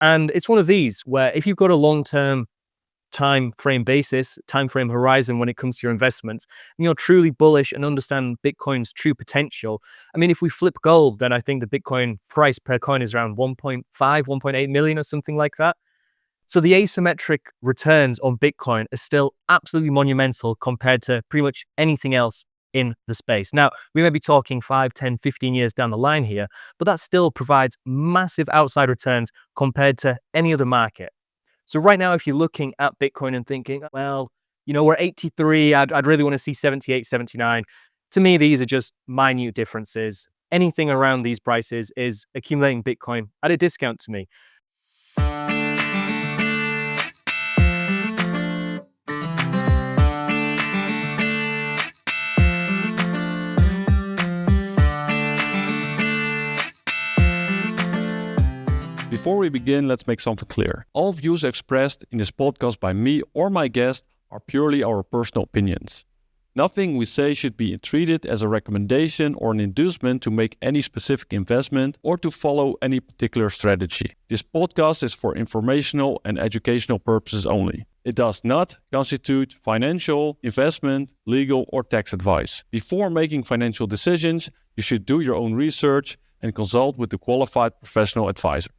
And it's one of these where if you've got a long-term time frame basis, time frame horizon when it comes to your investments, and you're truly bullish and understand Bitcoin's true potential. I mean, if we flip gold, then I think the Bitcoin price per coin is around 1.5, 1.8 million or something like that. So the asymmetric returns on Bitcoin are still absolutely monumental compared to pretty much anything else in the space. Now, we may be talking 5, 10, 15 years down the line here, but that still provides massive outside returns compared to any other market. So right now, if you're looking at Bitcoin and thinking, well, we're 83, I'd really want to see 78, 79. To me, these are just minute differences. Anything around these prices is accumulating Bitcoin at a discount to me. Before we begin, let's make something clear. All views expressed in this podcast by me or my guest are purely our personal opinions. Nothing we say should be treated as a recommendation or an inducement to make any specific investment or to follow any particular strategy. This podcast is for informational and educational purposes only. It does not constitute financial, investment, legal, or tax advice. Before making financial decisions, you should do your own research and consult with a qualified professional advisor.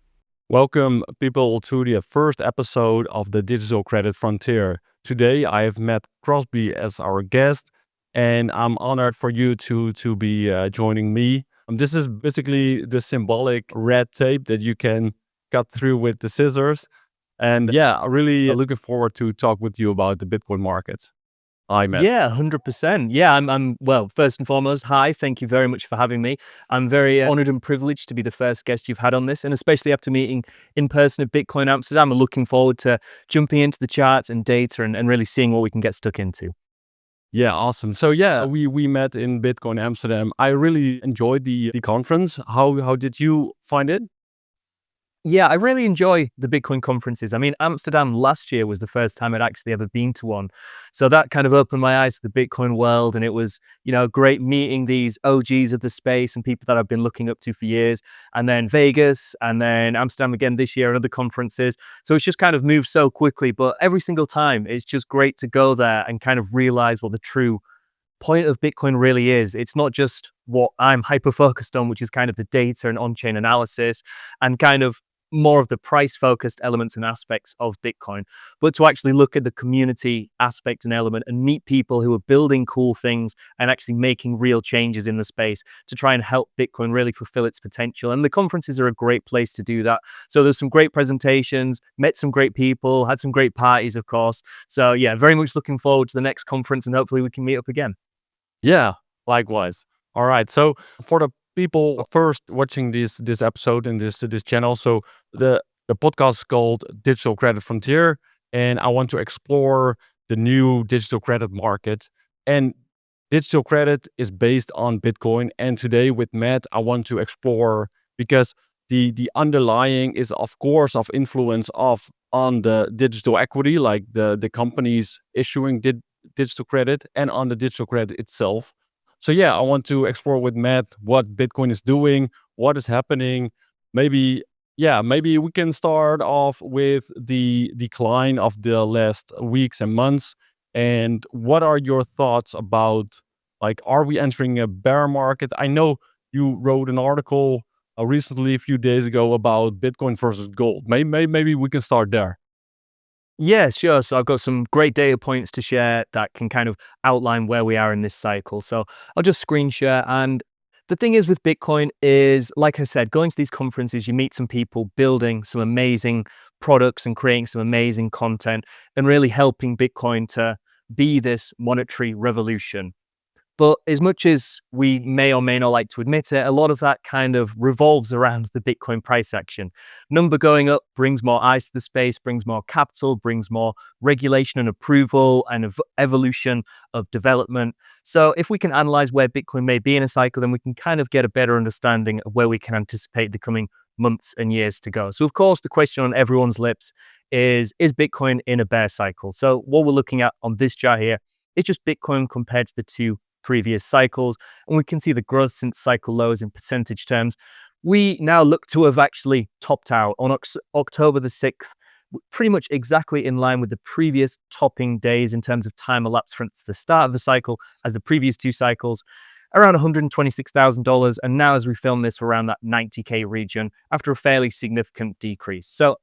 Welcome, people, to the first episode of the Digital Credit Frontier. Today, I have Matt Crosby as our guest, and I'm honored for you to be joining me. This is basically the symbolic red tape that you can cut through with the scissors. And I'm really looking forward to talk with you about the Bitcoin market. Hi, Matt. Yeah, 100%. Yeah, well, first and foremost, hi, thank you very much for having me. I'm very honored and privileged to be the first guest you've had on this, and especially after meeting in person at Bitcoin Amsterdam, I'm looking forward to jumping into the charts and data and really seeing what we can get stuck into. Yeah, awesome. So we met in Bitcoin Amsterdam. I really enjoyed the conference. How did you find it? Yeah, I really enjoy the Bitcoin conferences. I mean, Amsterdam last year was the first time I'd actually ever been to one. So that kind of opened my eyes to the Bitcoin world. And it was, great meeting these OGs of the space and people that I've been looking up to for years. And then Vegas and then Amsterdam again this year and other conferences. So it's just kind of moved so quickly. But every single time, it's just great to go there and kind of realize what the true point of Bitcoin really is. It's not just what I'm hyper focused on, which is kind of the data and on-chain analysis and kind of more of the price-focused elements and aspects of Bitcoin, but to actually look at the community aspect and element and meet people who are building cool things and actually making real changes in the space to try and help Bitcoin really fulfill its potential. And the conferences are a great place to do that. So there's some great presentations, met some great people, had some great parties, of course. So yeah, very much looking forward to the next conference and hopefully we can meet up again. Yeah, likewise. All right. So for the people first watching this episode and this channel, so the podcast is called Digital Credit Frontier, and I want to explore the new digital credit market. And digital credit is based on Bitcoin. And today with Matt, I want to explore, because the underlying is of course of influence on the digital equity, like the companies issuing digital credit, and on the digital credit itself. So I want to explore with Matt what Bitcoin is doing, what is happening. Maybe we can start off with the decline of the last weeks and months. And what are your thoughts about, are we entering a bear market? I know you wrote an article recently, a few days ago, about Bitcoin versus gold. Maybe we can start there. Yeah, sure. So I've got some great data points to share that can kind of outline where we are in this cycle. So I'll just screen share. And the thing is with Bitcoin is, like I said, going to these conferences, you meet some people building some amazing products and creating some amazing content and really helping Bitcoin to be this monetary revolution. But as much as we may or may not like to admit it, a lot of that kind of revolves around the Bitcoin price action. Number going up brings more eyes to the space, brings more capital, brings more regulation and approval and evolution of development. So if we can analyze where Bitcoin may be in a cycle, then we can kind of get a better understanding of where we can anticipate the coming months and years to go. So of course, the question on everyone's lips is Bitcoin in a bear cycle? So what we're looking at on this chart here is just Bitcoin compared to the two previous cycles, and we can see the growth since cycle lows in percentage terms. We now look to have actually topped out on October the 6th, pretty much exactly in line with the previous topping days in terms of time elapsed since the start of the cycle as the previous two cycles, around $126,000. And now as we film this, we're around that 90K region after a fairly significant decrease. So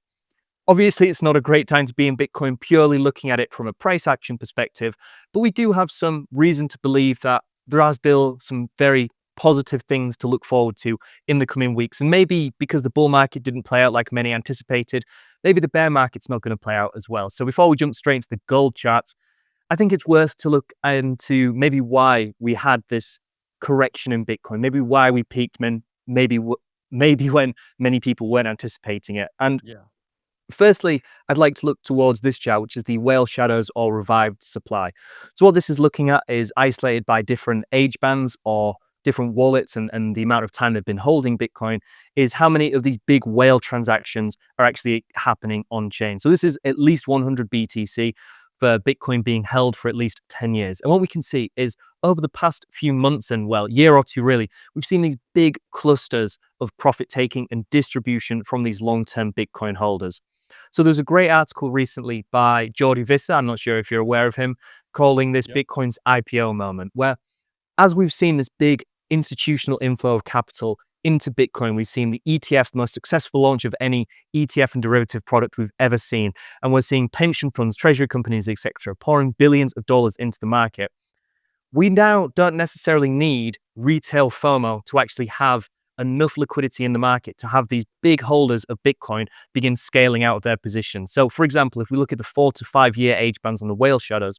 obviously, it's not a great time to be in Bitcoin purely looking at it from a price action perspective, but we do have some reason to believe that there are still some very positive things to look forward to in the coming weeks. And maybe because the bull market didn't play out like many anticipated, maybe the bear market's not going to play out as well. So before we jump straight into the gold charts, I think it's worth to look into maybe why we had this correction in Bitcoin, maybe why we peaked, maybe when many people weren't anticipating it. And firstly, I'd like to look towards this chart, which is the whale shadows or revived supply. So what this is looking at is isolated by different age bands or different wallets and the amount of time they've been holding Bitcoin, is how many of these big whale transactions are actually happening on chain. So this is at least 100 BTC for Bitcoin being held for at least 10 years. And what we can see is over the past few months and, well, year or two really, we've seen these big clusters of profit taking and distribution from these long-term Bitcoin holders. So there's a great article recently by Jordi Visser, I'm not sure if you're aware of him, calling this Bitcoin's IPO moment, where as we've seen this big institutional inflow of capital into Bitcoin, we've seen the ETFs, the most successful launch of any ETF and derivative product we've ever seen. And we're seeing pension funds, treasury companies, etc., pouring billions of dollars into the market. We now don't necessarily need retail FOMO to actually have enough liquidity in the market to have these big holders of Bitcoin begin scaling out of their position. So, for example, if we look at the 4 to 5 year age bands on the whale shadows,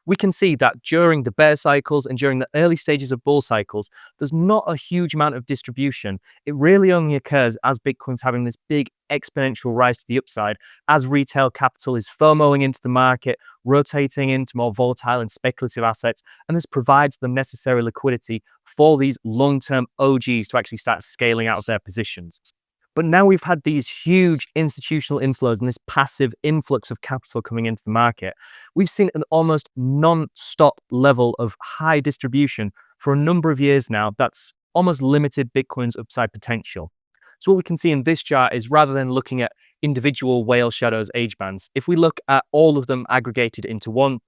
we can see that during the bear cycles and during the early stages of bull cycles, there's not a huge amount of distribution. It really only occurs as Bitcoin's having this big exponential rise to the upside, as retail capital is FOMOing into the market, rotating into more volatile and speculative assets, and this provides the necessary liquidity for these long-term OGs to actually start scaling out of their positions. But now we've had these huge institutional inflows and this passive influx of capital coming into the market. We've seen an almost non-stop level of high distribution for a number of years now that's almost limited Bitcoin's upside potential. So what we can see in this chart is, rather than looking at individual whale shadows age bands, if we look at all of them aggregated into one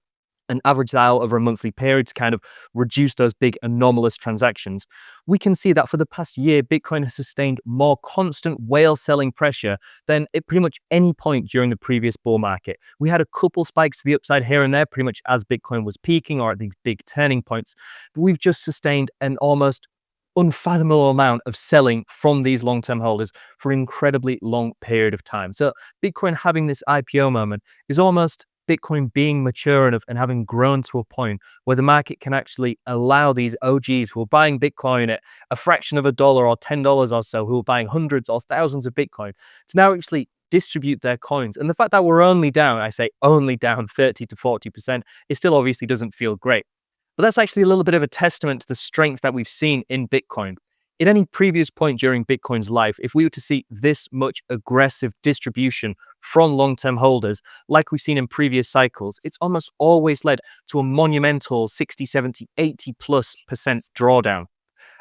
and average out over a monthly period to kind of reduce those big anomalous transactions, we can see that for the past year, Bitcoin has sustained more constant whale selling pressure than at pretty much any point during the previous bull market. We had a couple spikes to the upside here and there, pretty much as Bitcoin was peaking or at these big turning points, but we've just sustained an almost unfathomable amount of selling from these long-term holders for an incredibly long period of time. So Bitcoin having this IPO moment is almost Bitcoin being mature enough and having grown to a point where the market can actually allow these OGs who are buying Bitcoin at a fraction of a dollar or $10 or so, who are buying hundreds or thousands of Bitcoin, to now actually distribute their coins. And the fact that we're only down, I say only down 30 to 40%, it still obviously doesn't feel great. But that's actually a little bit of a testament to the strength that we've seen in Bitcoin. At any previous point during Bitcoin's life, if we were to see this much aggressive distribution from long-term holders, like we've seen in previous cycles, it's almost always led to a monumental 60, 70, 80+% drawdown.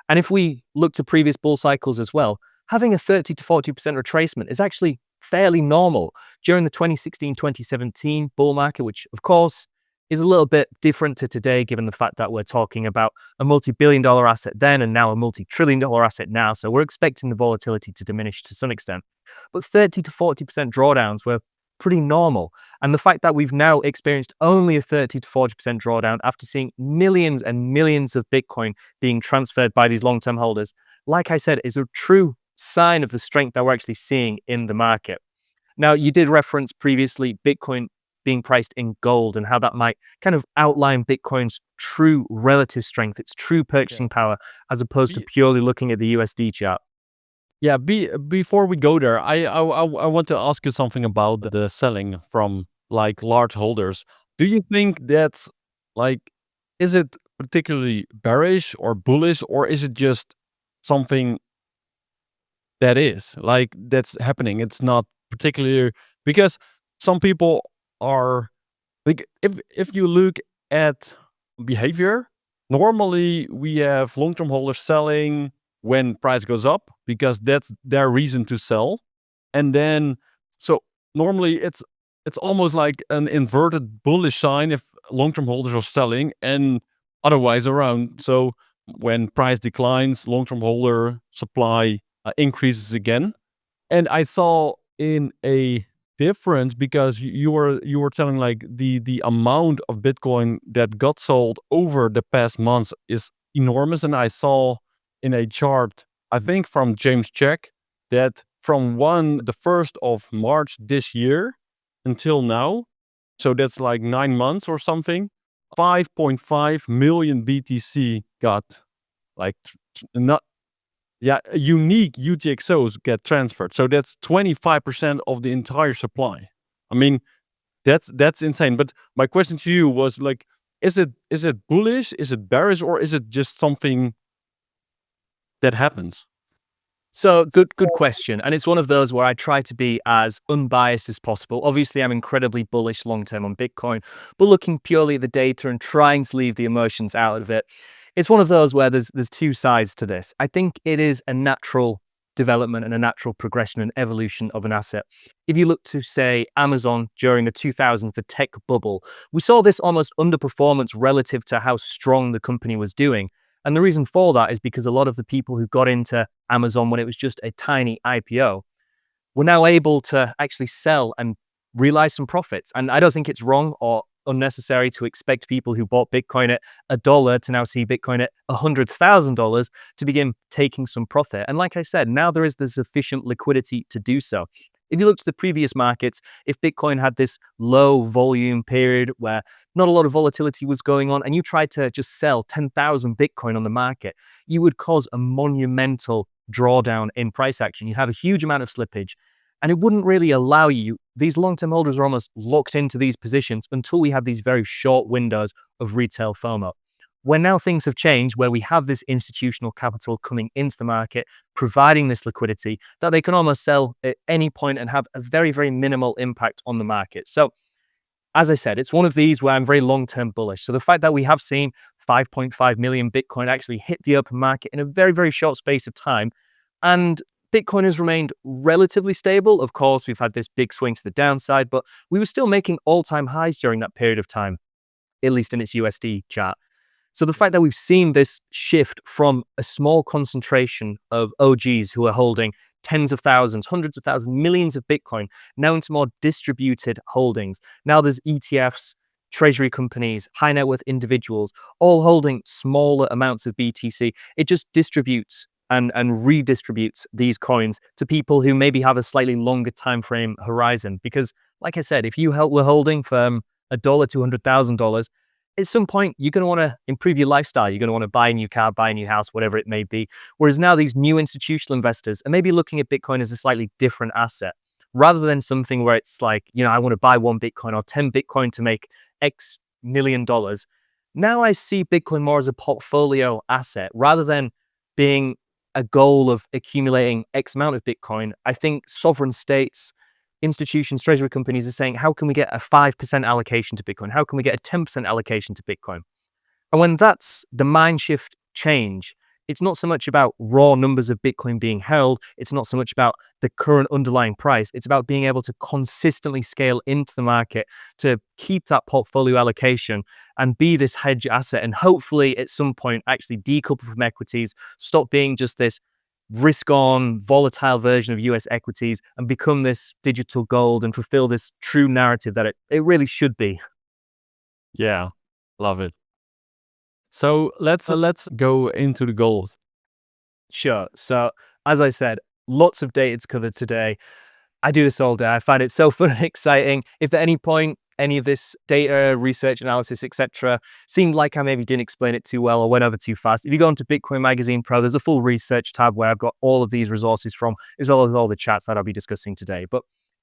And if we look to previous bull cycles as well, having a 30 to 40% retracement is actually fairly normal. During the 2016-2017 bull market, which of course is a little bit different to today, given the fact that we're talking about a multi-billion-dollar asset then and now a multi-trillion-dollar asset now. So we're expecting the volatility to diminish to some extent. But 30 to 40% drawdowns were pretty normal. And the fact that we've now experienced only a 30 to 40% drawdown after seeing millions and millions of Bitcoin being transferred by these long-term holders, like I said, is a true sign of the strength that we're actually seeing in the market. Now, you did reference previously Bitcoin being priced in gold and how that might kind of outline Bitcoin's true relative strength, its true purchasing power, as opposed to purely looking at the USD chart. Yeah, before we go there, I want to ask you something about the selling from like large holders. Do you think that's like, is it particularly bearish or bullish, or is it just something that is like that's happening? It's not particularly, because some people are like, if you look at behavior, normally we have long-term holders selling when price goes up because that's their reason to sell. And then, so normally it's almost like an inverted bullish sign if long-term holders are selling and otherwise around. So when price declines, long-term holder supply increases again. And I saw in a difference because you were telling like the amount of Bitcoin that got sold over the past months is enormous. And I saw in a chart, I think from James Check, that from the 1st of March this year until now, so that's like 9 months or something, 5.5 million BTC got like not unique UTXOs get transferred. So that's 25% of the entire supply. I mean, that's insane. But my question to you was like, is it bullish? Is it bearish? Or is it just something that happens? So good question. And it's one of those where I try to be as unbiased as possible. Obviously, I'm incredibly bullish long-term on Bitcoin, but looking purely at the data and trying to leave the emotions out of it, it's one of those where there's two sides to this. I think it is a natural development and a natural progression and evolution of an asset. If you look to, say, Amazon during the 2000s, the tech bubble, we saw this almost underperformance relative to how strong the company was doing. And the reason for that is because a lot of the people who got into Amazon when it was just a tiny IPO were now able to actually sell and realize some profits. And I don't think it's wrong or unnecessary to expect people who bought Bitcoin at $1 to now see Bitcoin at $100,000 to begin taking some profit. And like I said, now there is the sufficient liquidity to do so. If you look to the previous markets, if Bitcoin had this low volume period where not a lot of volatility was going on, and you tried to just sell 10,000 Bitcoin on the market, you would cause a monumental drawdown in price action. You'd have a huge amount of slippage, and it wouldn't really allow you. These long-term holders are almost locked into these positions until we have these very short windows of retail FOMO. When now things have changed, where we have this institutional capital coming into the market, providing this liquidity that they can almost sell at any point and have a very, very minimal impact on the market. So, as I said, it's one of these where I'm very long-term bullish. So the fact that we have seen 5.5 million Bitcoin actually hit the open market in a very, very short space of time, and Bitcoin has remained relatively stable. Of course, we've had this big swing to the downside, but we were still making all-time highs during that period of time, at least in its USD chart. So the fact that we've seen this shift from a small concentration of OGs who are holding tens of thousands, hundreds of thousands, millions of Bitcoin now into more distributed holdings. Now there's ETFs, treasury companies, high net worth individuals, all holding smaller amounts of BTC. It just distributes and redistributes these coins to people who maybe have a slightly longer time frame horizon. Because like I said, if you were holding from $1 to $100,000, at some point, you're going to want to improve your lifestyle. You're going to want to buy a new car, buy a new house, whatever it may be. Whereas now these new institutional investors are maybe looking at Bitcoin as a slightly different asset, rather than something where it's like, I want to buy 1 Bitcoin or 10 Bitcoin to make X million dollars. Now I see Bitcoin more as a portfolio asset rather than being a goal of accumulating X amount of Bitcoin. I think sovereign states, institutions, treasury companies are saying, how can we get a 5% allocation to Bitcoin? How can we get a 10% allocation to Bitcoin? And when that's the mind shift change, it's not so much about raw numbers of Bitcoin being held. It's not so much about the current underlying price. It's about being able to consistently scale into the market to keep that portfolio allocation and be this hedge asset. And hopefully at some point actually decouple from equities, stop being just this risk-on, volatile version of US equities and become this digital gold and fulfill this true narrative that it really should be. Yeah, love it. So let's go into the gold. Sure. So as I said, lots of data to cover today. I do this all day. I find it so fun and exciting. If at any point any of this data, research, analysis, etc., seemed like I maybe didn't explain it too well or went over too fast, if you go into Bitcoin Magazine Pro, there's a full research tab where I've got all of these resources from, as well as all the chats that I'll be discussing today. But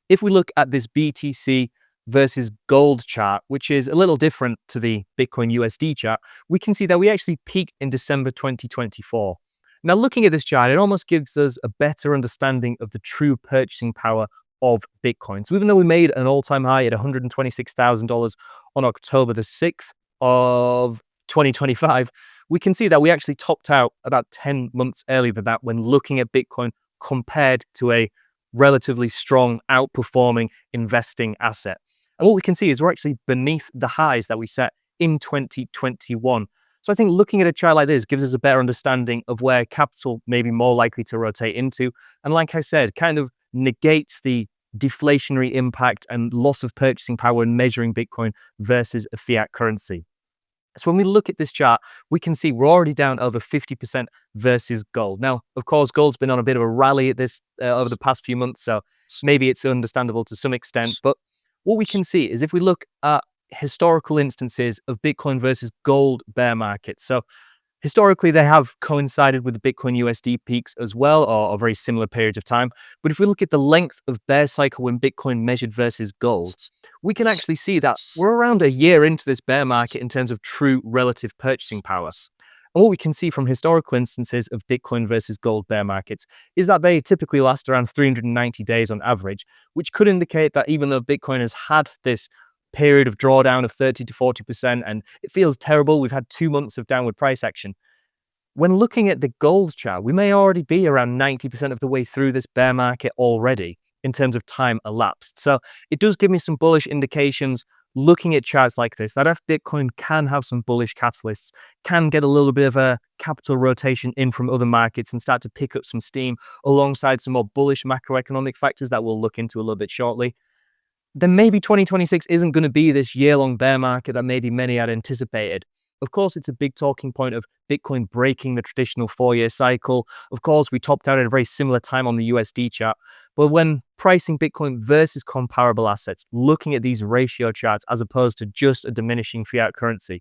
if we look at this BTC versus gold chart, which is a little different to the Bitcoin USD chart, we can see that we actually peaked in December 2024. Now, looking at this chart, it almost gives us a better understanding of the true purchasing power of Bitcoin. So even though we made an all-time high at $126,000 on October the 6th of 2025, we can see that we actually topped out about 10 months earlier than that when looking at Bitcoin compared to a relatively strong, outperforming investing asset. And what we can see is we're actually beneath the highs that we set in 2021. So I think looking at a chart like this gives us a better understanding of where capital may be more likely to rotate into. And like I said, kind of negates the deflationary impact and loss of purchasing power when measuring Bitcoin versus a fiat currency. So when we look at this chart, we can see we're already down over 50% versus gold. Now, of course, gold's been on a bit of a rally at this over the past few months, so maybe it's understandable to some extent. But what we can see is if we look at historical instances of Bitcoin versus gold bear markets. So historically, they have coincided with the Bitcoin USD peaks as well, or very similar periods of time. But if we look at the length of bear cycle when Bitcoin measured versus gold, we can actually see that we're around a year into this bear market in terms of true relative purchasing power. And what we can see from historical instances of Bitcoin versus gold bear markets is that they typically last around 390 days on average, which could indicate that even though Bitcoin has had this period of drawdown of 30 to 40%, and it feels terrible, we've had 2 months of downward price action. When looking at the gold chart, we may already be around 90% of the way through this bear market already in terms of time elapsed. So it does give me some bullish indications looking at charts like this, that if Bitcoin can have some bullish catalysts, can get a little bit of a capital rotation in from other markets and start to pick up some steam alongside some more bullish macroeconomic factors that we'll look into a little bit shortly, then maybe 2026 isn't going to be this year-long bear market that maybe many had anticipated. Of course, it's a big talking point of Bitcoin breaking the traditional 4-year cycle. Of course, we topped out at a very similar time on the USD chart. But when pricing Bitcoin versus comparable assets, looking at these ratio charts as opposed to just a diminishing fiat currency,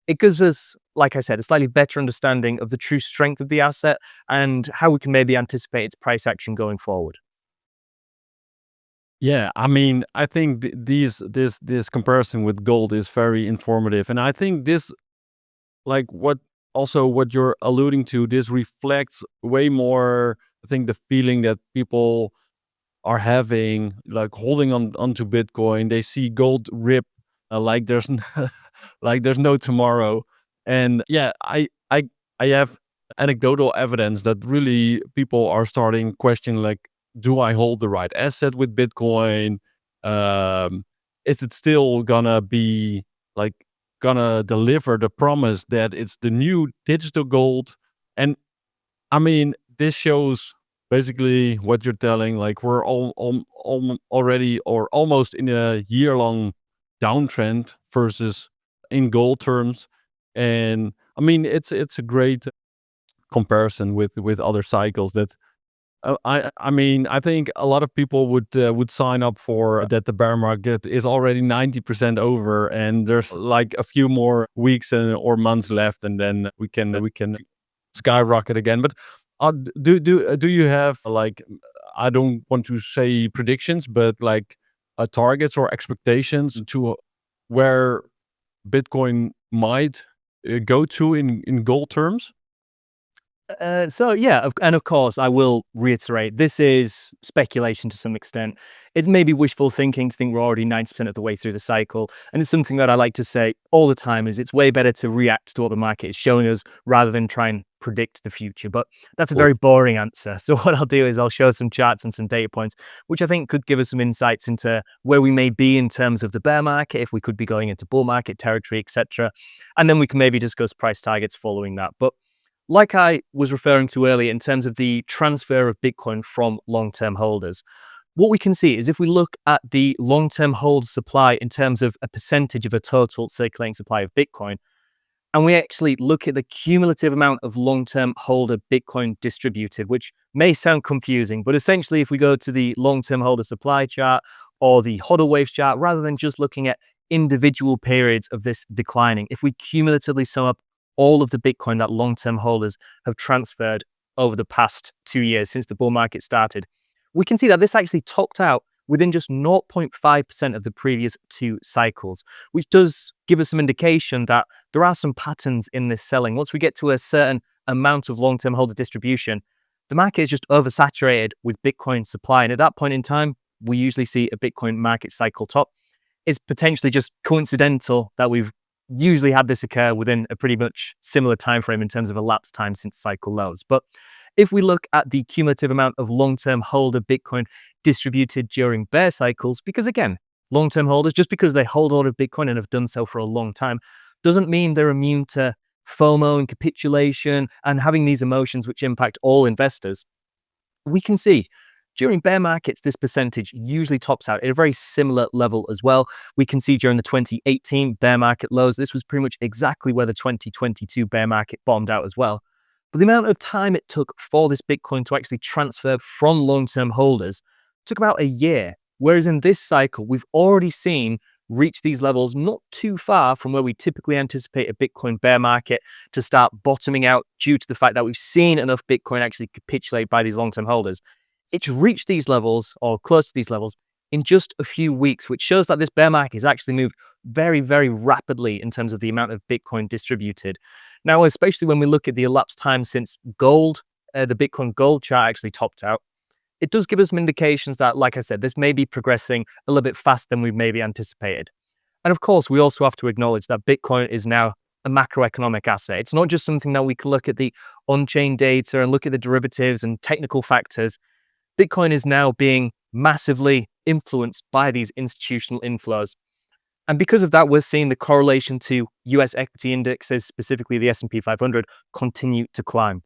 it gives us, like I said, a slightly better understanding of the true strength of the asset and how we can maybe anticipate its price action going forward. Yeah, I mean, I think this comparison with gold is very informative, and I think this, like what you're alluding to, this reflects way more. I think the feeling that people are having, like holding on onto Bitcoin, they see gold rip like there's like there's no tomorrow, and yeah, I have anecdotal evidence that really people are starting questioning, like, do I hold the right asset with Bitcoin? Um, is it still gonna be like gonna deliver the promise that it's the new digital gold? And I mean, this shows basically what you're telling. Like we're all already or almost in a year-long downtrend versus in gold terms. And I mean, it's a great comparison with other cycles that I mean, I think a lot of people would sign up for that. The bear market is already 90% over, and there's like a few more weeks or months left, and then we can skyrocket again. But do you have like, I don't want to say predictions, but like targets or expectations to where Bitcoin might go to in gold terms? So yeah, and of course, I will reiterate, this is speculation to some extent. It may be wishful thinking to think we're already 90% of the way through the cycle. And it's something that I like to say all the time is it's way better to react to what the market is showing us rather than try and predict the future. But that's a very boring answer. So what I'll do is I'll show some charts and some data points, which I think could give us some insights into where we may be in terms of the bear market, if we could be going into bull market territory, etc. And then we can maybe discuss price targets following that. But like I was referring to earlier in terms of the transfer of Bitcoin from long-term holders, what we can see is if we look at the long-term hold supply in terms of a percentage of a total circulating supply of Bitcoin, and we actually look at the cumulative amount of long-term holder Bitcoin distributed, which may sound confusing, but essentially if we go to the long-term holder supply chart or the hodl waves chart, rather than just looking at individual periods of this declining, if we cumulatively sum up all of the Bitcoin that long-term holders have transferred over the past 2 years since the bull market started, we can see that this actually topped out within just 0.5% of the previous 2 cycles, which does give us some indication that there are some patterns in this selling. Once we get to a certain amount of long-term holder distribution, the market is just oversaturated with Bitcoin supply. And at that point in time, we usually see a Bitcoin market cycle top. It's potentially just coincidental that we've usually had this occur within a pretty much similar time frame in terms of elapsed time since cycle lows. But if we look at the cumulative amount of long-term holder Bitcoin distributed during bear cycles, because again, long-term holders, just because they hold all of Bitcoin and have done so for a long time, doesn't mean they're immune to FOMO and capitulation and having these emotions which impact all investors. We can see during bear markets, this percentage usually tops out at a very similar level as well. We can see during the 2018 bear market lows, this was pretty much exactly where the 2022 bear market bottomed out as well. But the amount of time it took for this Bitcoin to actually transfer from long-term holders took about a year. Whereas in this cycle, we've already seen reach these levels not too far from where we typically anticipate a Bitcoin bear market to start bottoming out due to the fact that we've seen enough Bitcoin actually capitulate by these long-term holders. It's reached these levels or close to these levels in just a few weeks, which shows that this bear market has actually moved very, very rapidly in terms of the amount of Bitcoin distributed. Now, especially when we look at the elapsed time since gold, the Bitcoin gold chart actually topped out, it does give us some indications that, like I said, this may be progressing a little bit faster than we maybe anticipated. And of course, we also have to acknowledge that Bitcoin is now a macroeconomic asset. It's not just something that we can look at the on-chain data and look at the derivatives and technical factors. Bitcoin is now being massively influenced by these institutional inflows. And because of that, we're seeing the correlation to US equity indexes, specifically the S&P 500, continue to climb.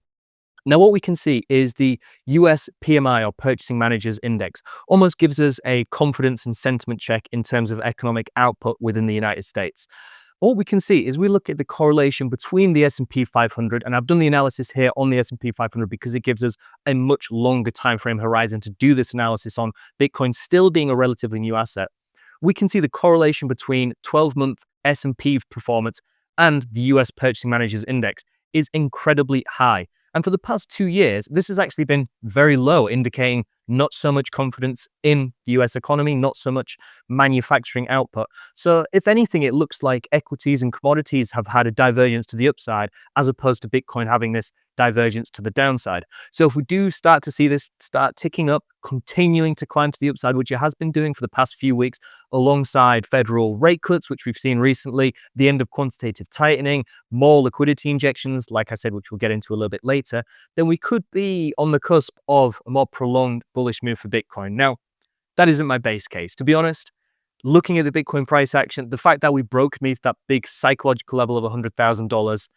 Now, what we can see is the US PMI, or Purchasing Managers Index, almost gives us a confidence and sentiment check in terms of economic output within the United States. What we can see is we look at the correlation between the S&P 500, and I've done the analysis here on the S&P 500 because it gives us a much longer time frame horizon to do this analysis on Bitcoin still being a relatively new asset. We can see the correlation between 12-month S&P performance and the US Purchasing Managers Index is incredibly high. And for the past 2 years, this has actually been very low, indicating not so much confidence in the US economy, not so much manufacturing output. So if anything, it looks like equities and commodities have had a divergence to the upside, as opposed to Bitcoin having this divergence to the downside. So if we do start to see this start ticking up, continuing to climb to the upside, which it has been doing for the past few weeks, alongside federal rate cuts, which we've seen recently, the end of quantitative tightening, more liquidity injections, like I said, which we'll get into a little bit later, then we could be on the cusp of a more prolonged bullish move for Bitcoin. Now, that isn't my base case. To be honest, looking at the Bitcoin price action, the fact that we broke beneath that big psychological level of $100,000,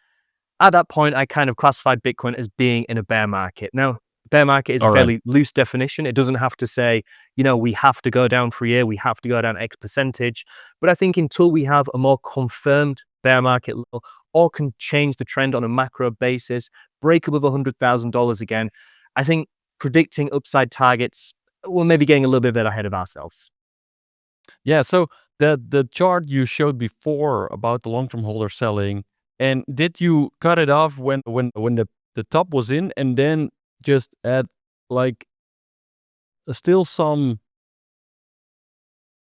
at that point, I kind of classified Bitcoin as being in a bear market. Now, bear market is a fairly loose definition. It doesn't have to say, we have to go down for a year, we have to go down X percentage. But I think until we have a more confirmed bear market level, or can change the trend on a macro basis, break above $100,000 again, I think predicting upside targets, we're maybe getting a little bit ahead of ourselves. Yeah, so the chart you showed before about the long-term holder selling, and did you cut it off when the top was in, and then just add like still some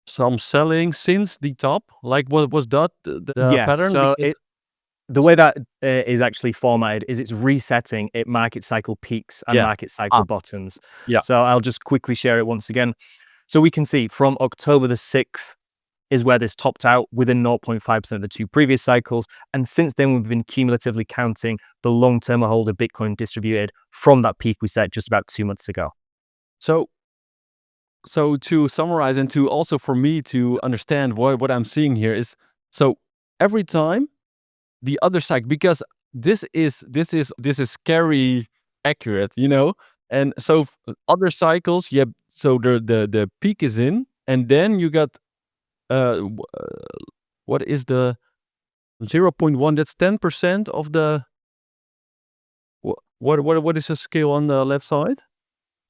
selling since the top? Like, what was that the Yes, pattern? so the way that is actually formatted is it's resetting at market cycle peaks and market cycle bottoms. Yeah. So I'll just quickly share it once again. So we can see from October the 6th is where this topped out within 0.5% of the two previous cycles. And since then, we've been cumulatively counting the long-term holder Bitcoin distributed from that peak we set just about 2 months ago. So to summarize, and to also for me to understand what I'm seeing here is, so every time the other side, because this is scary accurate, and so other cycles, yeah. So the peak is in, and then you got what is the 0.1? That's 10% of the what is the scale on the left side?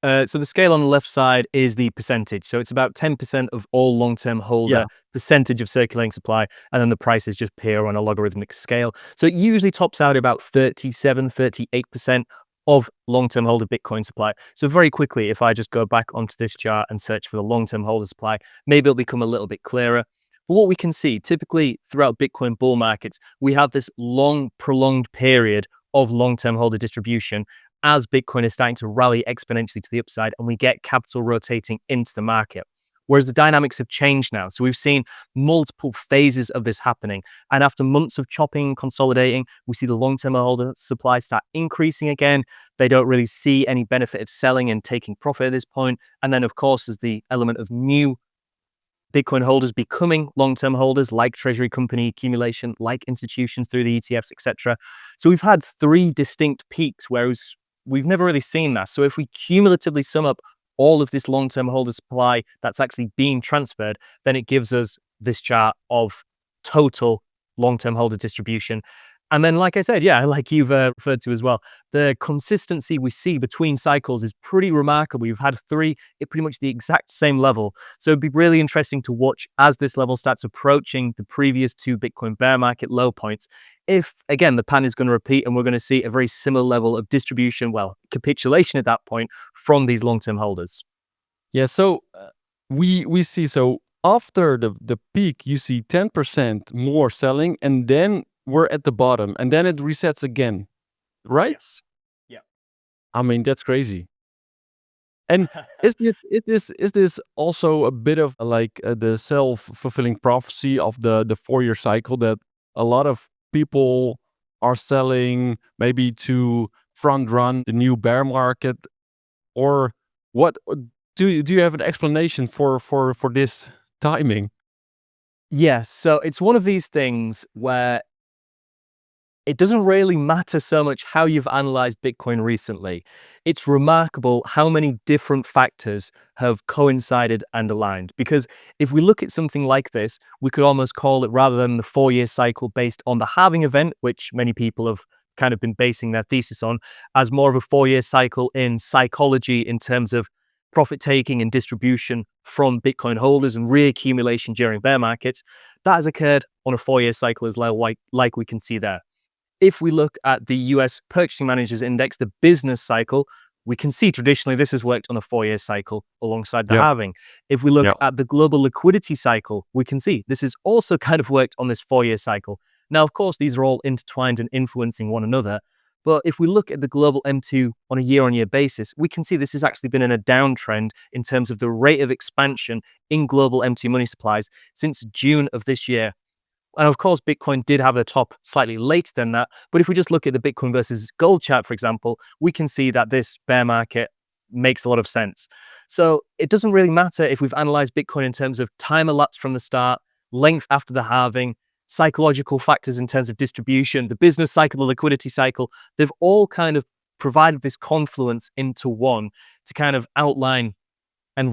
So the scale on the left side is the percentage. So it's about 10% of all long-term holder percentage of circulating supply, and then the prices just appear on a logarithmic scale. So it usually tops out about 37, 38% of long-term holder Bitcoin supply. So very quickly, if I just go back onto this chart and search for the long-term holder supply, maybe it'll become a little bit clearer. But what we can see, typically throughout Bitcoin bull markets, we have this long, prolonged period of long-term holder distribution as Bitcoin is starting to rally exponentially to the upside, and we get capital rotating into the market. Whereas the dynamics have changed now. So we've seen multiple phases of this happening. And after months of chopping, consolidating, we see the long-term holder supply start increasing again. They don't really see any benefit of selling and taking profit at this point. And then, of course, there's the element of new Bitcoin holders becoming long-term holders, like Treasury company accumulation, like institutions through the ETFs, etc. So we've had three distinct peaks, whereas we've never really seen that. So if we cumulatively sum up all of this long-term holder supply that's actually being transferred, then it gives us this chart of total long-term holder distribution. And then, like I said, yeah, like you've referred to as well, the consistency we see between cycles is pretty remarkable. We've had three at pretty much the exact same level. So it'd be really interesting to watch as this level starts approaching the previous two Bitcoin bear market low points. If, again, the pattern is going to repeat and we're going to see a very similar level of distribution, well, capitulation at that point from these long-term holders. Yeah, so we see, so after the peak, you see 10% more selling, and then we're at the bottom, and then it resets again, right? Yes. Yeah. I mean, that's crazy. And is this also a bit of like the self-fulfilling prophecy of the 4-year cycle, that a lot of people are selling maybe to front run the new bear market, or what? Do you have an explanation for this timing? Yes. So it's one of these things where it doesn't really matter so much how you've analyzed Bitcoin recently. It's remarkable how many different factors have coincided and aligned. Because if we look at something like this, we could almost call it, rather than the 4-year cycle based on the halving event, which many people have kind of been basing their thesis on, as more of a 4-year cycle in psychology in terms of profit taking and distribution from Bitcoin holders and reaccumulation during bear markets. That has occurred on a 4-year cycle as well, like we can see there. If we look at the US Purchasing Managers Index, the business cycle, we can see traditionally this has worked on a 4-year cycle alongside the Yeah, halving. If we look yeah, at the global liquidity cycle, we can see this has also kind of worked on this 4-year cycle. Now, of course, these are all intertwined and influencing one another. But if we look at the global M2 on a year-on-year basis, we can see this has actually been in a downtrend in terms of the rate of expansion in global M2 money supplies since June of this year. And of course, Bitcoin did have a top slightly later than that. But if we just look at the Bitcoin versus gold chart, for example, we can see that this bear market makes a lot of sense. So it doesn't really matter if we've analyzed Bitcoin in terms of time elapsed from the start, length after the halving, psychological factors in terms of distribution, the business cycle, the liquidity cycle. They've all kind of provided this confluence into one to kind of outline and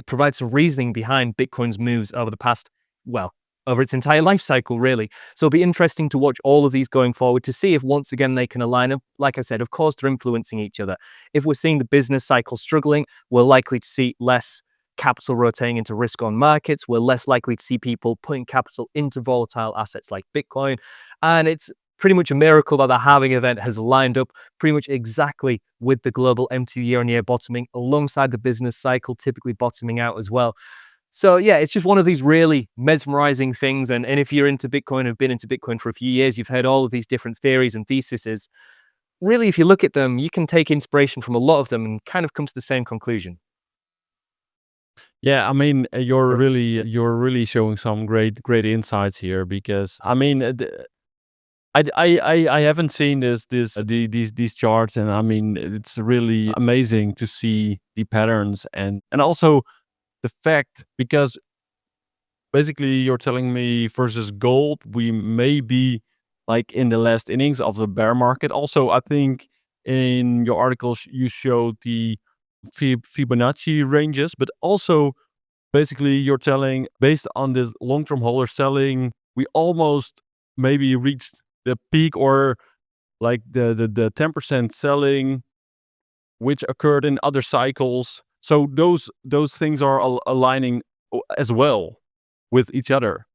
provide some reasoning behind Bitcoin's moves over the past, well, over its entire life cycle, really. So it'll be interesting to watch all of these going forward to see if once again they can align up. Like I said, of course, they're influencing each other. If we're seeing the business cycle struggling, we're likely to see less capital rotating into risk on markets. We're less likely to see people putting capital into volatile assets like Bitcoin. And it's pretty much a miracle that the halving event has lined up pretty much exactly with the global M2 year-on-year bottoming alongside the business cycle typically bottoming out as well. So yeah, it's just one of these really mesmerizing things. And if you're into Bitcoin, have been into Bitcoin for a few years, you've heard all of these different theories and theses. Really, if you look at them, you can take inspiration from a lot of them and kind of come to the same conclusion. yeah. I mean, you're really showing some great insights here, because I mean, I haven't seen these charts, and I mean, it's really amazing to see the patterns, and also the fact, because basically you're telling me versus gold, we may be like in the last innings of the bear market. Also, I think in your article you showed the Fibonacci ranges, but also basically you're telling, based on this long-term holder selling, we almost maybe reached the peak, or like the 10% selling which occurred in other cycles. So those things are aligning as well with each other.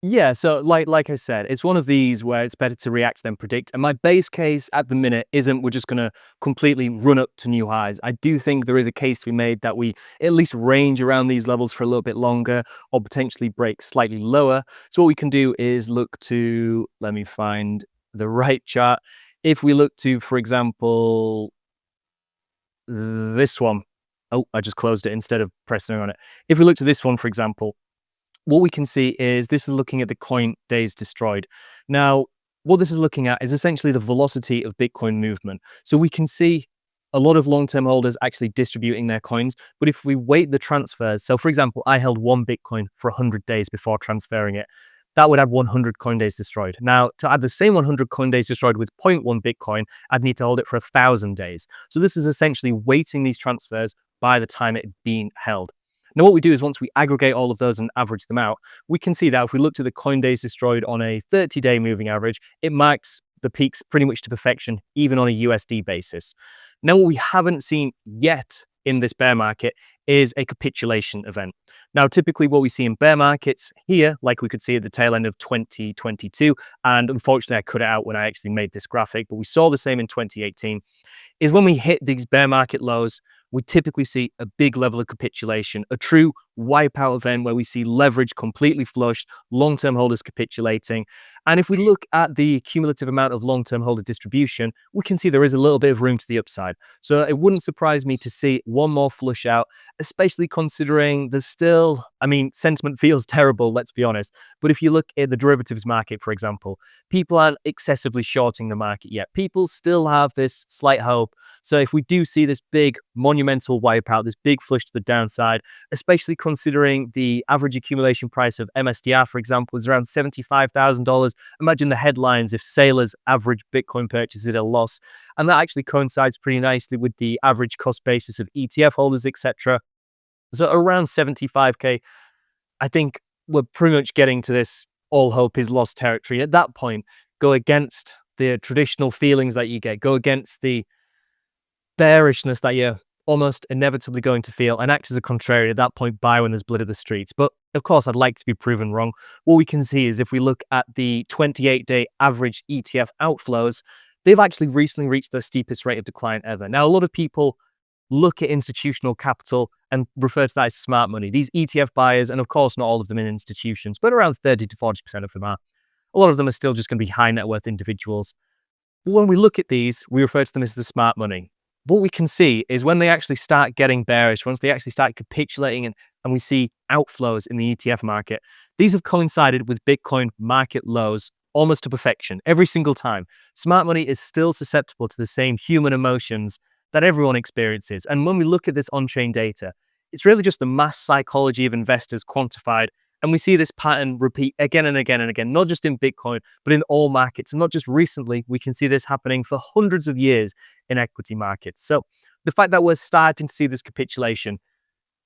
Yeah, so like I said, it's one of these where it's better to react than predict. And my base case at the minute isn't we're just going to completely run up to new highs. I do think there is a case to be made that we at least range around these levels for a little bit longer or potentially break slightly lower. So what we can do is look to, let me find the right chart. If we look to, for example, this one, Oh, I just closed it instead of pressing on it. If we look to this one, for example, what we can see is this is looking at the coin days destroyed. Now, what this is looking at is essentially the velocity of Bitcoin movement. So we can see a lot of long-term holders actually distributing their coins. But if we weight the transfers, so for example, I held one Bitcoin for 100 days before transferring it, that would add 100 coin days destroyed. Now, to add the same 100 coin days destroyed with zero point 0.1 Bitcoin, I'd need to hold it for 1,000 days. So this is essentially weighting these transfers by the time it had been held. Now, what we do is once we aggregate all of those and average them out, we can see that if we look to the coin days destroyed on a 30-day moving average, it marks the peaks pretty much to perfection, even on a USD basis. Now, what we haven't seen yet in this bear market is a capitulation event. Now, typically what we see in bear markets here, like we could see at the tail end of 2022, and unfortunately I cut it out when I actually made this graphic, but we saw the same in 2018, is when we hit these bear market lows, we typically see a big level of capitulation, a true wipeout event where we see leverage completely flushed, long-term holders capitulating. And if we look at the cumulative amount of long-term holder distribution, we can see there is a little bit of room to the upside. So it wouldn't surprise me to see one more flush out, especially considering there's still, sentiment feels terrible, let's be honest. But if you look at the derivatives market, for example, people aren't excessively shorting the market yet. People still have this slight hope. So if we do see this big monumental wipeout, this big flush to the downside, especially considering the average accumulation price of MSDR, for example, is around $75,000. Imagine the headlines if sailors average Bitcoin purchases at a loss. And that actually coincides pretty nicely with the average cost basis of ETF holders, etc. So around 75K, I think we're pretty much getting to this all hope is lost territory. At that point, go against the traditional feelings that you get, go against the bearishness that you're almost inevitably going to feel, and act as a contrarian. At that point, buy when there's blood in the streets. But of course, I'd like to be proven wrong. What we can see is if we look at the 28-day average ETF outflows, they've actually recently reached their steepest rate of decline ever. Now, a lot of people look at institutional capital and refer to that as smart money. These ETF buyers, and of course, not all of them in institutions, but around 30 to 40% of them are. A lot of them are still just going to be high net worth individuals. But when we look at these, we refer to them as the smart money. What we can see is when they actually start getting bearish, once they actually start capitulating and we see outflows in the ETF market, these have coincided with Bitcoin market lows almost to perfection every single time. Smart money is still susceptible to the same human emotions that everyone experiences. And when we look at this on-chain data, it's really just the mass psychology of investors quantified. And we see this pattern repeat again and again and again, not just in Bitcoin, but in all markets. And not just recently, we can see this happening for hundreds of years in equity markets. So the fact that we're starting to see this capitulation,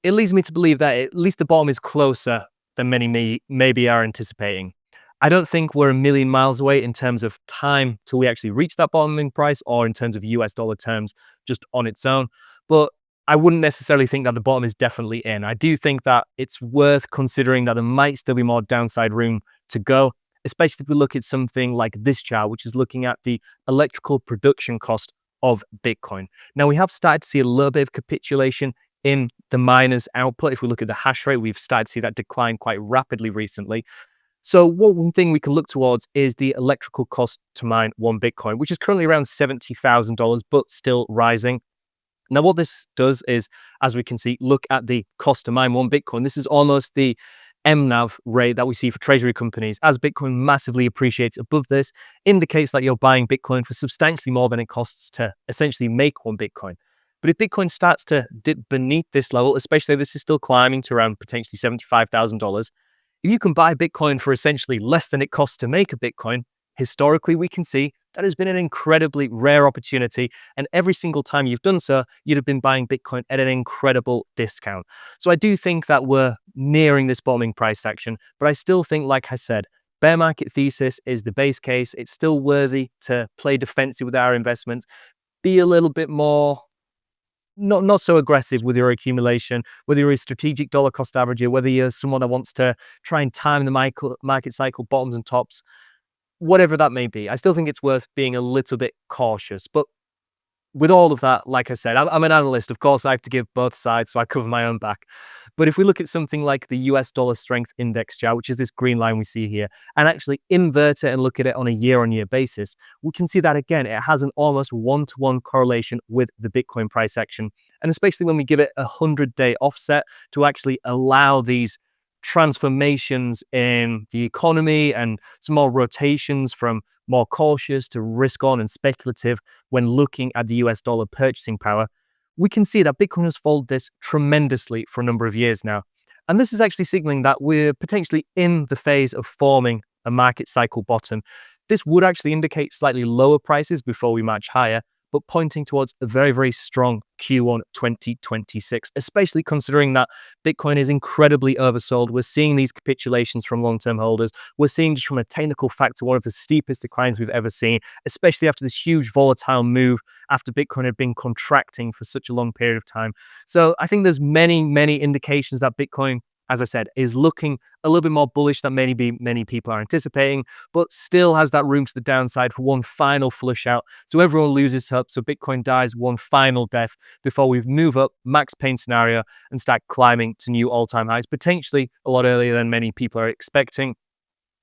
it leads me to believe that at least the bottom is closer than many maybe are anticipating. I don't think we're a million miles away in terms of time till we actually reach that bottoming price, or in terms of US dollar terms just on its own. But I wouldn't necessarily think that the bottom is definitely in. I do think that it's worth considering that there might still be more downside room to go, especially if we look at something like this chart, which is looking at the electrical production cost of Bitcoin. Now, we have started to see a little bit of capitulation in the miners' output. If we look at the hash rate, we've started to see that decline quite rapidly recently. So one thing we can look towards is the electrical cost to mine one Bitcoin, which is currently around $70,000, but still rising. Now, what this does is, as we can see, look at the cost to mine one Bitcoin. This is almost the MNAV rate that we see for Treasury companies. As Bitcoin massively appreciates above this, indicates that you're buying Bitcoin for substantially more than it costs to essentially make one Bitcoin. But if Bitcoin starts to dip beneath this level, especially if this is still climbing to around potentially $75,000, if you can buy Bitcoin for essentially less than it costs to make a Bitcoin, historically we can see that has been an incredibly rare opportunity. And every single time you've done so, you'd have been buying Bitcoin at an incredible discount. So I do think that we're nearing this bottoming price action, but I still think, like I said, bear market thesis is the base case. It's still worthy to play defensive with our investments, be a little bit more not so aggressive with your accumulation, whether you're a strategic dollar cost averager, whether you're someone that wants to try and time the market cycle bottoms and tops, whatever that may be. I still think it's worth being a little bit cautious. But with all of that, like I said, I'm an analyst. Of course, I have to give both sides, so I cover my own back. But if we look at something like the US dollar strength index chart, which is this green line we see here, and actually invert it and look at it on a year-on-year basis, we can see that again, it has an almost one-to-one correlation with the Bitcoin price action. And especially when we give it a 100-day offset to actually allow these transformations in the economy and some more rotations from more cautious to risk on and speculative when looking at the US dollar purchasing power, we can see that Bitcoin has followed this tremendously for a number of years now. And this is actually signaling that we're potentially in the phase of forming a market cycle bottom. This would actually indicate slightly lower prices before we march higher, but pointing towards a very, very strong Q1 2026, especially considering that Bitcoin is incredibly oversold. We're seeing these capitulations from long-term holders. We're seeing, just from a technical factor, one of the steepest declines we've ever seen, especially after this huge volatile move after Bitcoin had been contracting for such a long period of time. So I think there's many, many indications that Bitcoin, as I said, is looking a little bit more bullish than many people are anticipating, but still has that room to the downside for one final flush out. So everyone loses hope. So Bitcoin dies one final death before we move up, max pain scenario, and start climbing to new all-time highs, potentially a lot earlier than many people are expecting.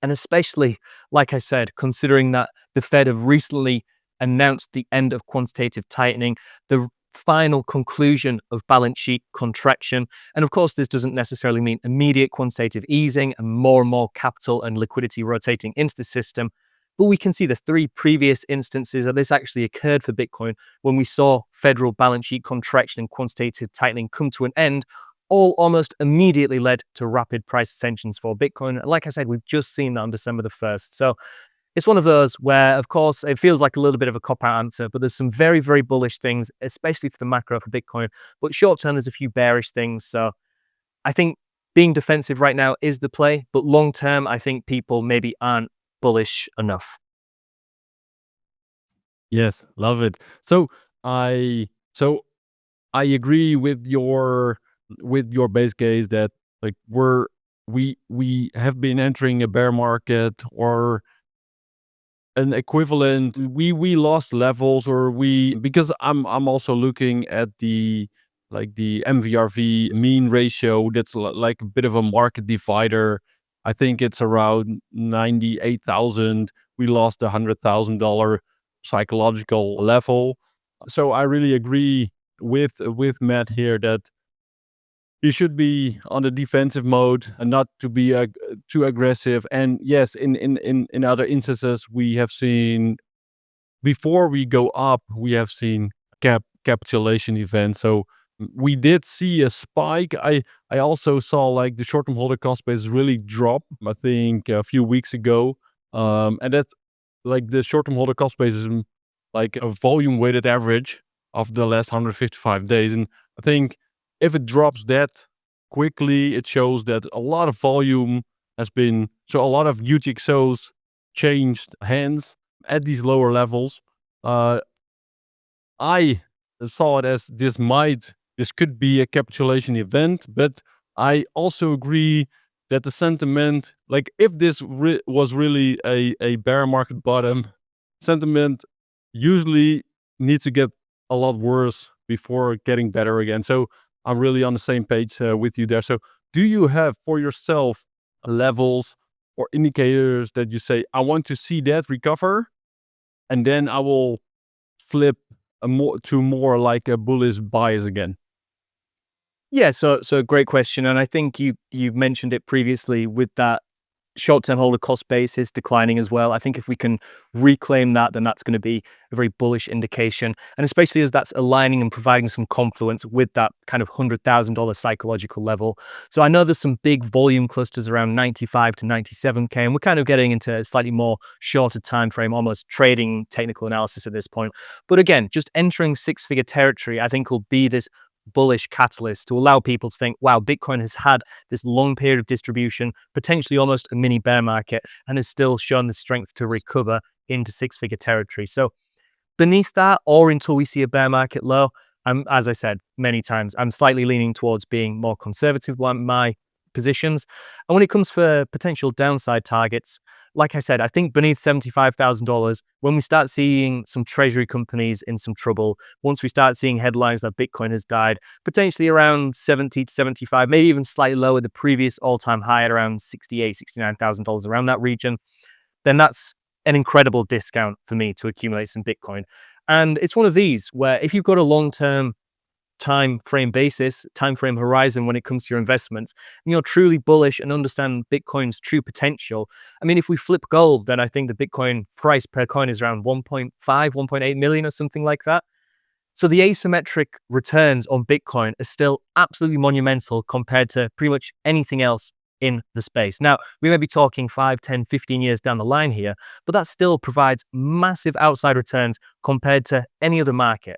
And especially, like I said, considering that the Fed have recently announced the end of quantitative tightening, the final conclusion of balance sheet contraction. And of course, this doesn't necessarily mean immediate quantitative easing and more capital and liquidity rotating into the system. But we can see the three previous instances that this actually occurred for Bitcoin when we saw federal balance sheet contraction and quantitative tightening come to an end, all almost immediately led to rapid price ascensions for Bitcoin. And like I said, we've just seen that on December the 1st. So it's one of those where, of course, it feels like a little bit of a cop-out answer, but there's some very, very bullish things, especially for the macro for Bitcoin. But short-term, there's a few bearish things. So I think being defensive right now is the play, but long-term, I think people maybe aren't bullish enough. Yes, love it. So I agree with your base case that like we have been entering a bear market or an equivalent. We lost levels, or we, because I'm also looking at the MVRV mean ratio. That's like a bit of a market divider. I think it's around 98,000. We lost $100,000 psychological level. So I really agree with Matt here that you should be on the defensive mode and not to be too aggressive. And yes, in other instances, we have seen, before we go up, we have seen capitulation events. So we did see a spike. I also saw like the short-term holder cost base really drop, I think a few weeks ago. And that's like the short-term holder cost base is like a volume weighted average of the last 155 days. And I think if it drops that quickly, it shows that a lot of volume has been, so a lot of UTXOs changed hands at these lower levels. I saw it as this could be a capitulation event, but I also agree that the sentiment, like if this was really a bear market bottom, sentiment usually needs to get a lot worse before getting better again. So I'm really on the same page with you there. So do you have for yourself levels or indicators that you say, I want to see that recover, and then I will flip more like a bullish bias again? Yeah, so great question. And I think you mentioned it previously with that short-term holder cost base is declining as well. I think if we can reclaim that, then that's going to be a very bullish indication. And especially as that's aligning and providing some confluence with that kind of $100,000 psychological level. So I know there's some big volume clusters around 95 to 97K, and we're kind of getting into a slightly more shorter time frame, almost trading technical analysis at this point. But again, just entering six-figure territory, I think will be this bullish catalyst to allow people to think, wow, Bitcoin has had this long period of distribution, potentially almost a mini bear market, and has still shown the strength to recover into six-figure territory. So beneath that, or until we see a bear market low, as I said many times, I'm slightly leaning towards being more conservative. My positions. And when it comes for potential downside targets, like I said, I think beneath $75,000, when we start seeing some treasury companies in some trouble, once we start seeing headlines that Bitcoin has died, potentially around 70 to 75, maybe even slightly lower, the previous all-time high at around $68,000, $69,000, around that region, then that's an incredible discount for me to accumulate some Bitcoin. And it's one of these where if you've got a long-term time frame horizon when it comes to your investments, and you're truly bullish and understand Bitcoin's true potential. I mean, if we flip gold, then I think the Bitcoin price per coin is around 1.5, 1.8 million or something like that. So the asymmetric returns on Bitcoin are still absolutely monumental compared to pretty much anything else in the space. Now, we may be talking 5, 10, 15 years down the line here, but that still provides massive outside returns compared to any other market.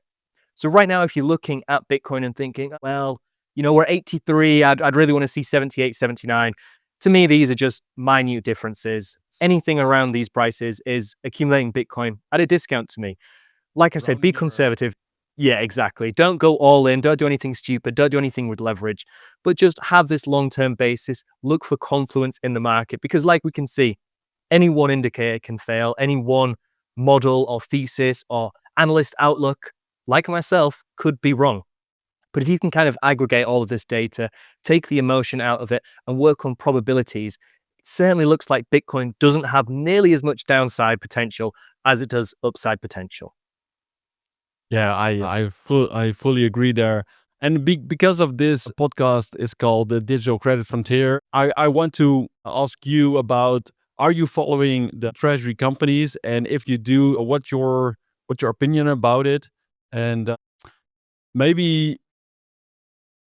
So right now, if you're looking at Bitcoin and thinking, well, we're 83, I'd really want to see 78, 79. To me, these are just minute differences. Anything around these prices is accumulating Bitcoin at a discount to me. Like I said, be conservative. Yeah, exactly. Don't go all in. Don't do anything stupid. Don't do anything with leverage. But just have this long-term basis. Look for confluence in the market. Because like we can see, any one indicator can fail. Any one model or thesis or analyst outlook, like myself, could be wrong. But if you can kind of aggregate all of this data, take the emotion out of it, and work on probabilities, it certainly looks like Bitcoin doesn't have nearly as much downside potential as it does upside potential. Yeah, I fully agree there. And because of this podcast is called the Digital Credit Frontier, I want to ask you about, are you following the treasury companies? And if you do, what's your opinion about it? And maybe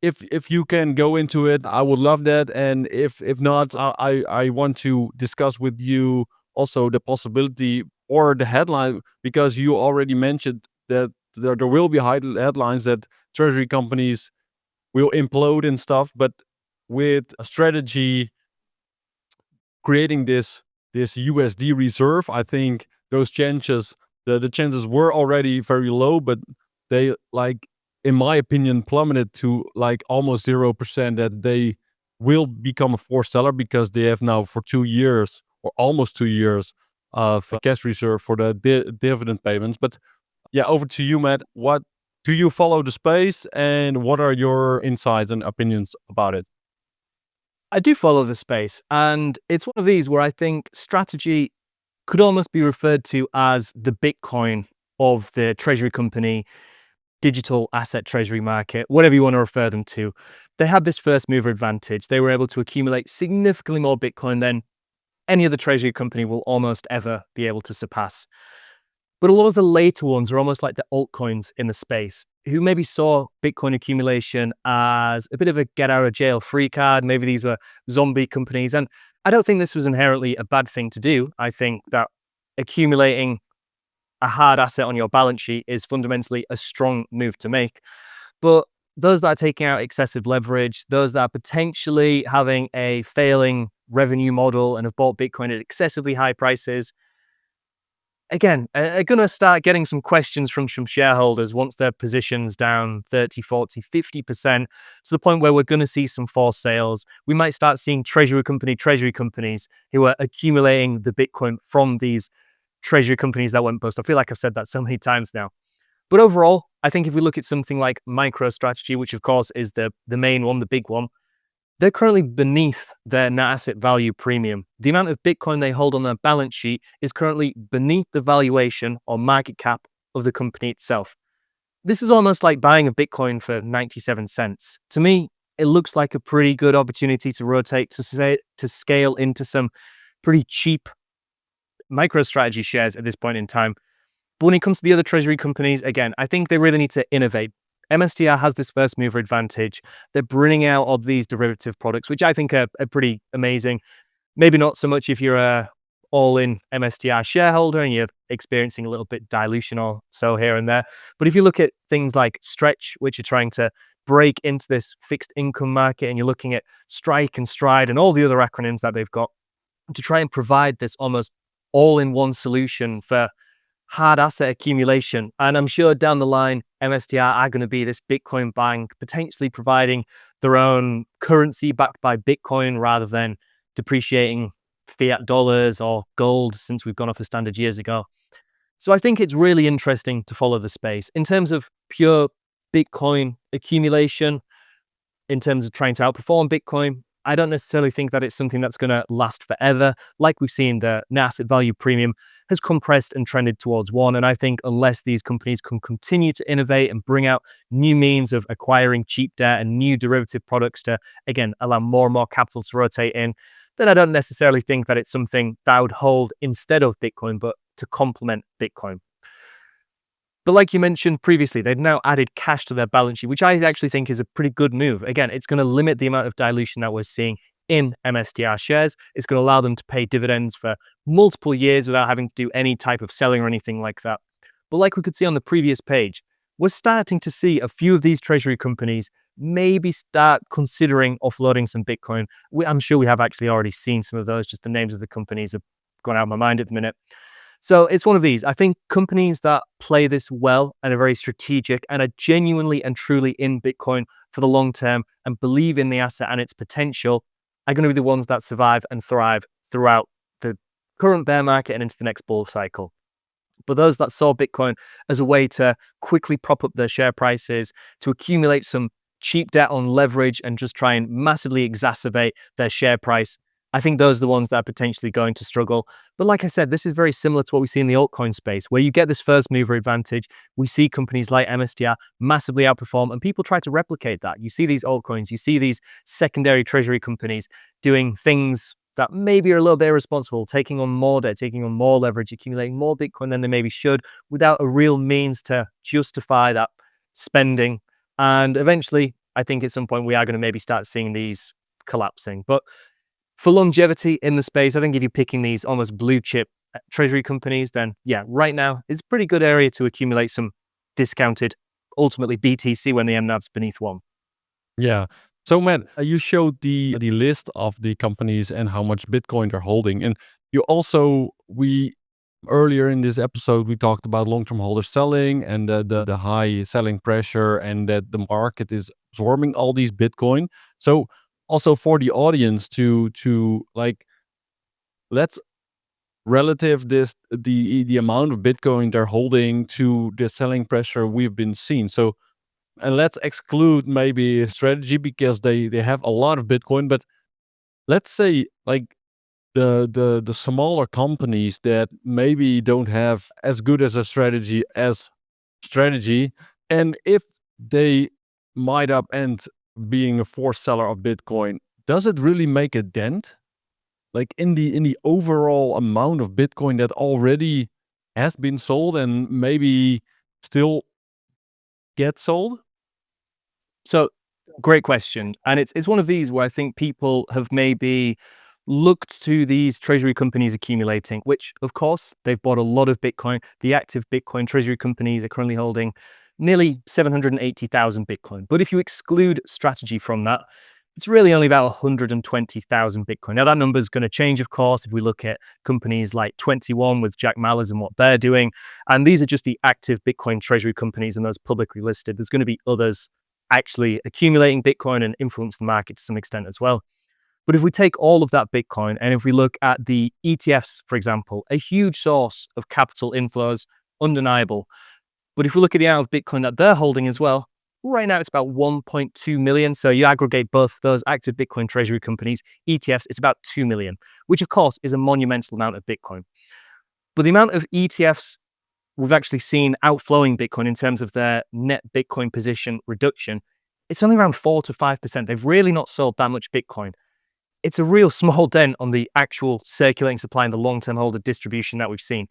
if you can go into it, I would love that. And if not, I want to discuss with you also the possibility or the headline, because you already mentioned that there will be headlines that treasury companies will implode and stuff. But with a strategy creating this USD reserve, I think those chances, the chances were already very low, but they, like, in my opinion, plummeted to like almost 0%, that they will become a forced seller because they have now for 2 years or almost 2 years of a cash reserve for the dividend payments. But yeah, over to you, Matt. What do you follow the space, and what are your insights and opinions about it? I do follow the space, and it's one of these where I think strategy could almost be referred to as the Bitcoin of the treasury company, digital asset treasury market, whatever you want to refer them to. They had this first mover advantage. They were able to accumulate significantly more Bitcoin than any other treasury company will almost ever be able to surpass. But a lot of the later ones are almost like the altcoins in the space, who maybe saw Bitcoin accumulation as a bit of a get out of jail free card. Maybe these were zombie companies. And I don't think this was inherently a bad thing to do. I think that accumulating a hard asset on your balance sheet is fundamentally a strong move to make. But those that are taking out excessive leverage, those that are potentially having a failing revenue model and have bought Bitcoin at excessively high prices, again, are going to start getting some questions from some shareholders once their position's down 30, 40, 50%, to the point where we're going to see some forced sales. We might start seeing treasury companies who are accumulating the Bitcoin from these treasury companies that went bust. I feel like I've said that so many times now. But overall, I think if we look at something like MicroStrategy, which of course is the main one, the big one, they're currently beneath their net asset value premium. The amount of Bitcoin they hold on their balance sheet is currently beneath the valuation or market cap of the company itself. This is almost like buying a Bitcoin for 97 cents. To me, it looks like a pretty good opportunity to rotate, to scale into some pretty cheap MicroStrategy shares at this point in time. But when it comes to the other treasury companies, again, I think they really need to innovate. MSTR has this first mover advantage. They're bringing out all these derivative products, which I think are pretty amazing. Maybe not so much if you're a all-in MSTR shareholder and you're experiencing a little bit dilution or so here and there. But if you look at things like Stretch, which are trying to break into this fixed income market, and you're looking at Strike and Stride and all the other acronyms that they've got to try and provide this almost all-in-one solution for hard asset accumulation. And I'm sure down the line, MSTR are going to be this Bitcoin bank, potentially providing their own currency backed by Bitcoin rather than depreciating fiat dollars or gold since we've gone off the standard years ago. So I think it's really interesting to follow the space. In terms of pure Bitcoin accumulation, in terms of trying to outperform Bitcoin, I don't necessarily think that it's something that's going to last forever. Like we've seen, the net asset value premium has compressed and trended towards 1. And I think unless these companies can continue to innovate and bring out new means of acquiring cheap debt and new derivative products to, again, allow more and more capital to rotate in, then I don't necessarily think that it's something that I would hold instead of Bitcoin, but to complement Bitcoin. But like you mentioned previously, they've now added cash to their balance sheet, which I actually think is a pretty good move. Again, it's going to limit the amount of dilution that we're seeing in MSTR shares. It's going to allow them to pay dividends for multiple years without having to do any type of selling or anything like that. But like we could see on the previous page, we're starting to see a few of these treasury companies maybe start considering offloading some Bitcoin. I'm sure we have actually already seen some of those, just the names of the companies have gone out of my mind at the minute. So it's one of these. I think companies that play this well and are very strategic and are genuinely and truly in Bitcoin for the long term and believe in the asset and its potential are going to be the ones that survive and thrive throughout the current bear market and into the next bull cycle. But those that saw Bitcoin as a way to quickly prop up their share prices, to accumulate some cheap debt on leverage and just try and massively exacerbate their share price, I think those are the ones that are potentially going to struggle. But like I said, this is very similar to what we see in the altcoin space, where you get this first mover advantage. We see companies like MSTR massively outperform, and people try to replicate that. You see these altcoins, you see these secondary treasury companies doing things that maybe are a little bit irresponsible, taking on more debt, taking on more leverage, accumulating more Bitcoin than they maybe should, without a real means to justify that spending. And eventually, I think at some point we are going to maybe start seeing these collapsing. But for longevity in the space, I think if you're picking these almost blue chip treasury companies, then yeah, right now it's a pretty good area to accumulate some discounted, ultimately BTC when the MNAV's beneath 1. Yeah. So Matt, you showed the list of the companies and how much Bitcoin they're holding. And you also, we earlier in this episode, we talked about long-term holders selling and the high selling pressure and that the market is absorbing all these Bitcoin. So also for the audience to like, let's relative this the amount of Bitcoin they're holding to the selling pressure we've been seeing. So, and let's exclude maybe strategy because they have a lot of Bitcoin, but let's say like the smaller companies that maybe don't have as good as a strategy as strategy, and if they might up end being a forced seller of Bitcoin, does it really make a dent? Like in the overall amount of Bitcoin that already has been sold and maybe still get sold? So great question. And it's one of these where I think people have maybe looked to these treasury companies accumulating, which of course they've bought a lot of Bitcoin. The active Bitcoin treasury companies are currently holding nearly 780,000 Bitcoin. But if you exclude strategy from that, it's really only about 120,000 Bitcoin. Now that number is going to change, of course, if we look at companies like 21 with Jack Mallers and what they're doing. And these are just the active Bitcoin treasury companies and those publicly listed. There's going to be others actually accumulating Bitcoin and influence the market to some extent as well. But if we take all of that Bitcoin and if we look at the ETFs, for example, a huge source of capital inflows, undeniable. But if we look at the amount of Bitcoin that they're holding as well, right now it's about 1.2 million. So you aggregate both those active Bitcoin treasury companies, ETFs, it's about 2 million, which of course is a monumental amount of Bitcoin. But the amount of ETFs we've actually seen outflowing Bitcoin in terms of their net Bitcoin position reduction, it's only around 4 to 5%. They've really not sold that much Bitcoin. It's a real small dent on the actual circulating supply and the long-term holder distribution that we've seen.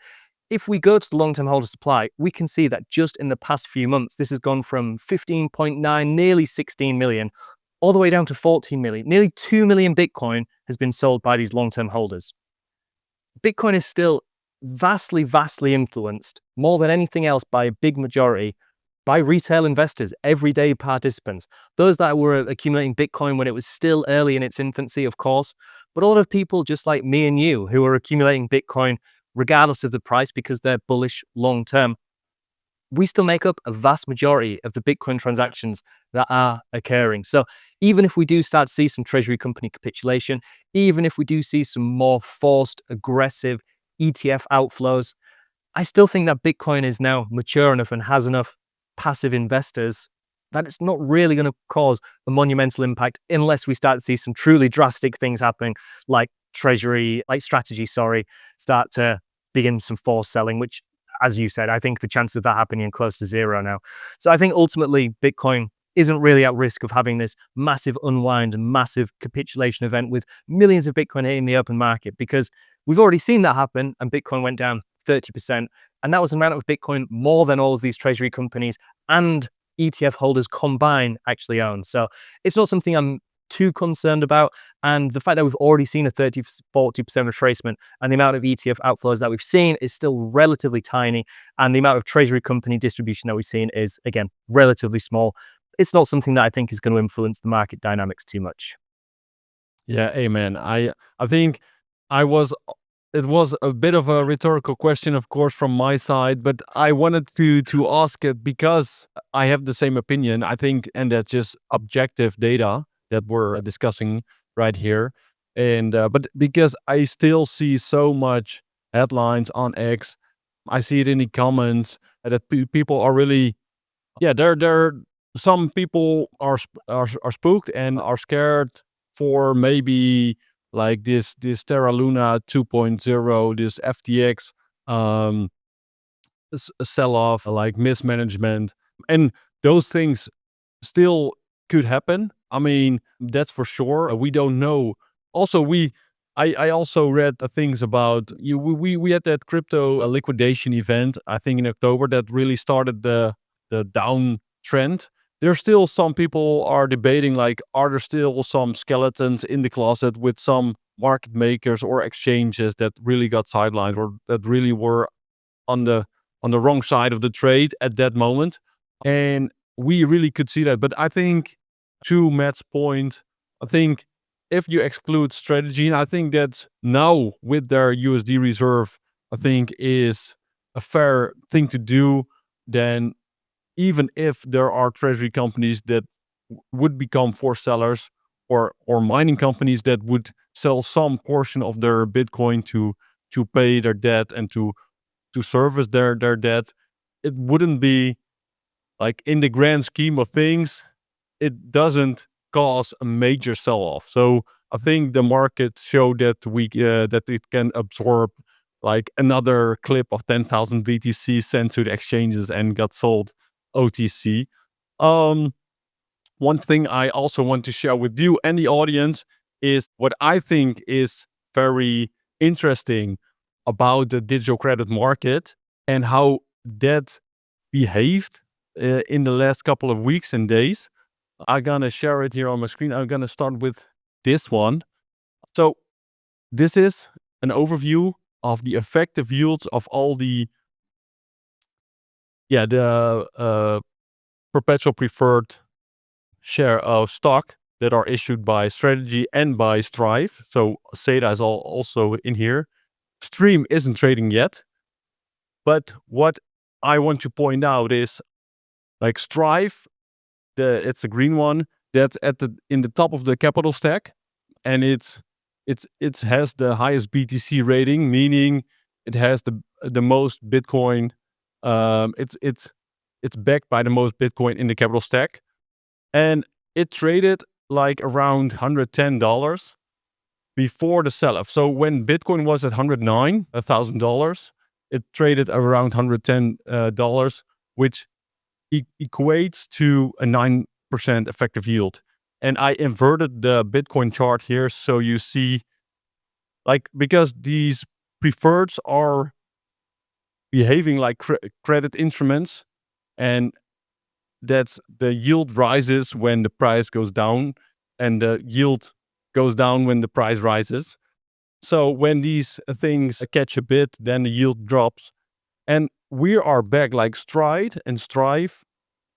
If we go to the long-term holder supply, we can see that just in the past few months, this has gone from 15.9, nearly 16 million, all the way down to 14 million. Nearly 2 million Bitcoin has been sold by these long-term holders. Bitcoin is still vastly, vastly influenced, more than anything else, by a big majority, by retail investors, everyday participants, those that were accumulating Bitcoin when it was still early in its infancy, of course, but a lot of people just like me and you who are accumulating Bitcoin regardless of the price, because they're bullish long term, we still make up a vast majority of the Bitcoin transactions that are occurring. So even if we do start to see some Treasury company capitulation, even if we do see some more forced, aggressive ETF outflows, I still think that Bitcoin is now mature enough and has enough passive investors that it's not really going to cause a monumental impact unless we start to see some truly drastic things happening, like strategy, start to begin some forced selling, which, as you said, I think the chances of that happening are close to zero now. So I think ultimately Bitcoin isn't really at risk of having this massive unwind and massive capitulation event with millions of Bitcoin hitting the open market, because we've already seen that happen and Bitcoin went down 30%. And that was the amount of Bitcoin more than all of these treasury companies and ETF holders combined actually own. So it's not something I'm too concerned about. And the fact that we've already seen a 30-40% retracement and the amount of ETF outflows that we've seen is still relatively tiny. And the amount of treasury company distribution that we've seen is, again, relatively small. It's not something that I think is going to influence the market dynamics too much. Yeah, amen. I think it was a bit of a rhetorical question, of course, from my side, but I wanted to ask it because I have the same opinion, I think, and that's just objective data that we're discussing right here. And but because I still see so much headlines on X, I see it in the comments that people are really, yeah, they're some people are spooked and are scared for maybe like this Terra Luna 2.0, this FTX sell off, like mismanagement, and those things still could happen. I mean, that's for sure. We don't know. Also, I also read things about you. We had that crypto liquidation event, I think in October, that really started the downtrend. There's still some people are debating, like, are there still some skeletons in the closet with some market makers or exchanges that really got sidelined or that really were on the wrong side of the trade at that moment? And we really could see that. But I think, to Matt's point, I think if you exclude strategy, and I think that now with their USD reserve, I think is a fair thing to do, then even if there are treasury companies that would become forced sellers, or mining companies that would sell some portion of their Bitcoin to pay their debt and to service their debt, it wouldn't be, like, in the grand scheme of things, it doesn't cause a major sell-off. So I think the market showed that that it can absorb like another clip of 10,000 BTC sent to the exchanges and got sold OTC. One thing I also want to share with you and the audience is what I think is very interesting about the digital credit market and how that behaved in the last couple of weeks and days. I'm gonna share it here on my screen. I'm gonna start with this one. So this is an overview of the effective yields of all the perpetual preferred share of stock that are issued by Strategy and by Strive. So SEDA is also in here. Stream isn't trading yet, but what I want to point out is, like, Strive, it's a green one that's in the top of the capital stack, and it has the highest BTC rating, meaning it has the most Bitcoin. It's backed by the most Bitcoin in the capital stack, and it traded like around $110 before the sell-off. So when Bitcoin was at $109,000, it traded around $110, which equates to a 9% effective yield. And I inverted the Bitcoin chart here so you see, like, because these preferreds are behaving like credit instruments, and that's the yield rises when the price goes down, and the yield goes down when the price rises. So when these things catch a bit, then the yield drops. And we are back, like Stride and Strive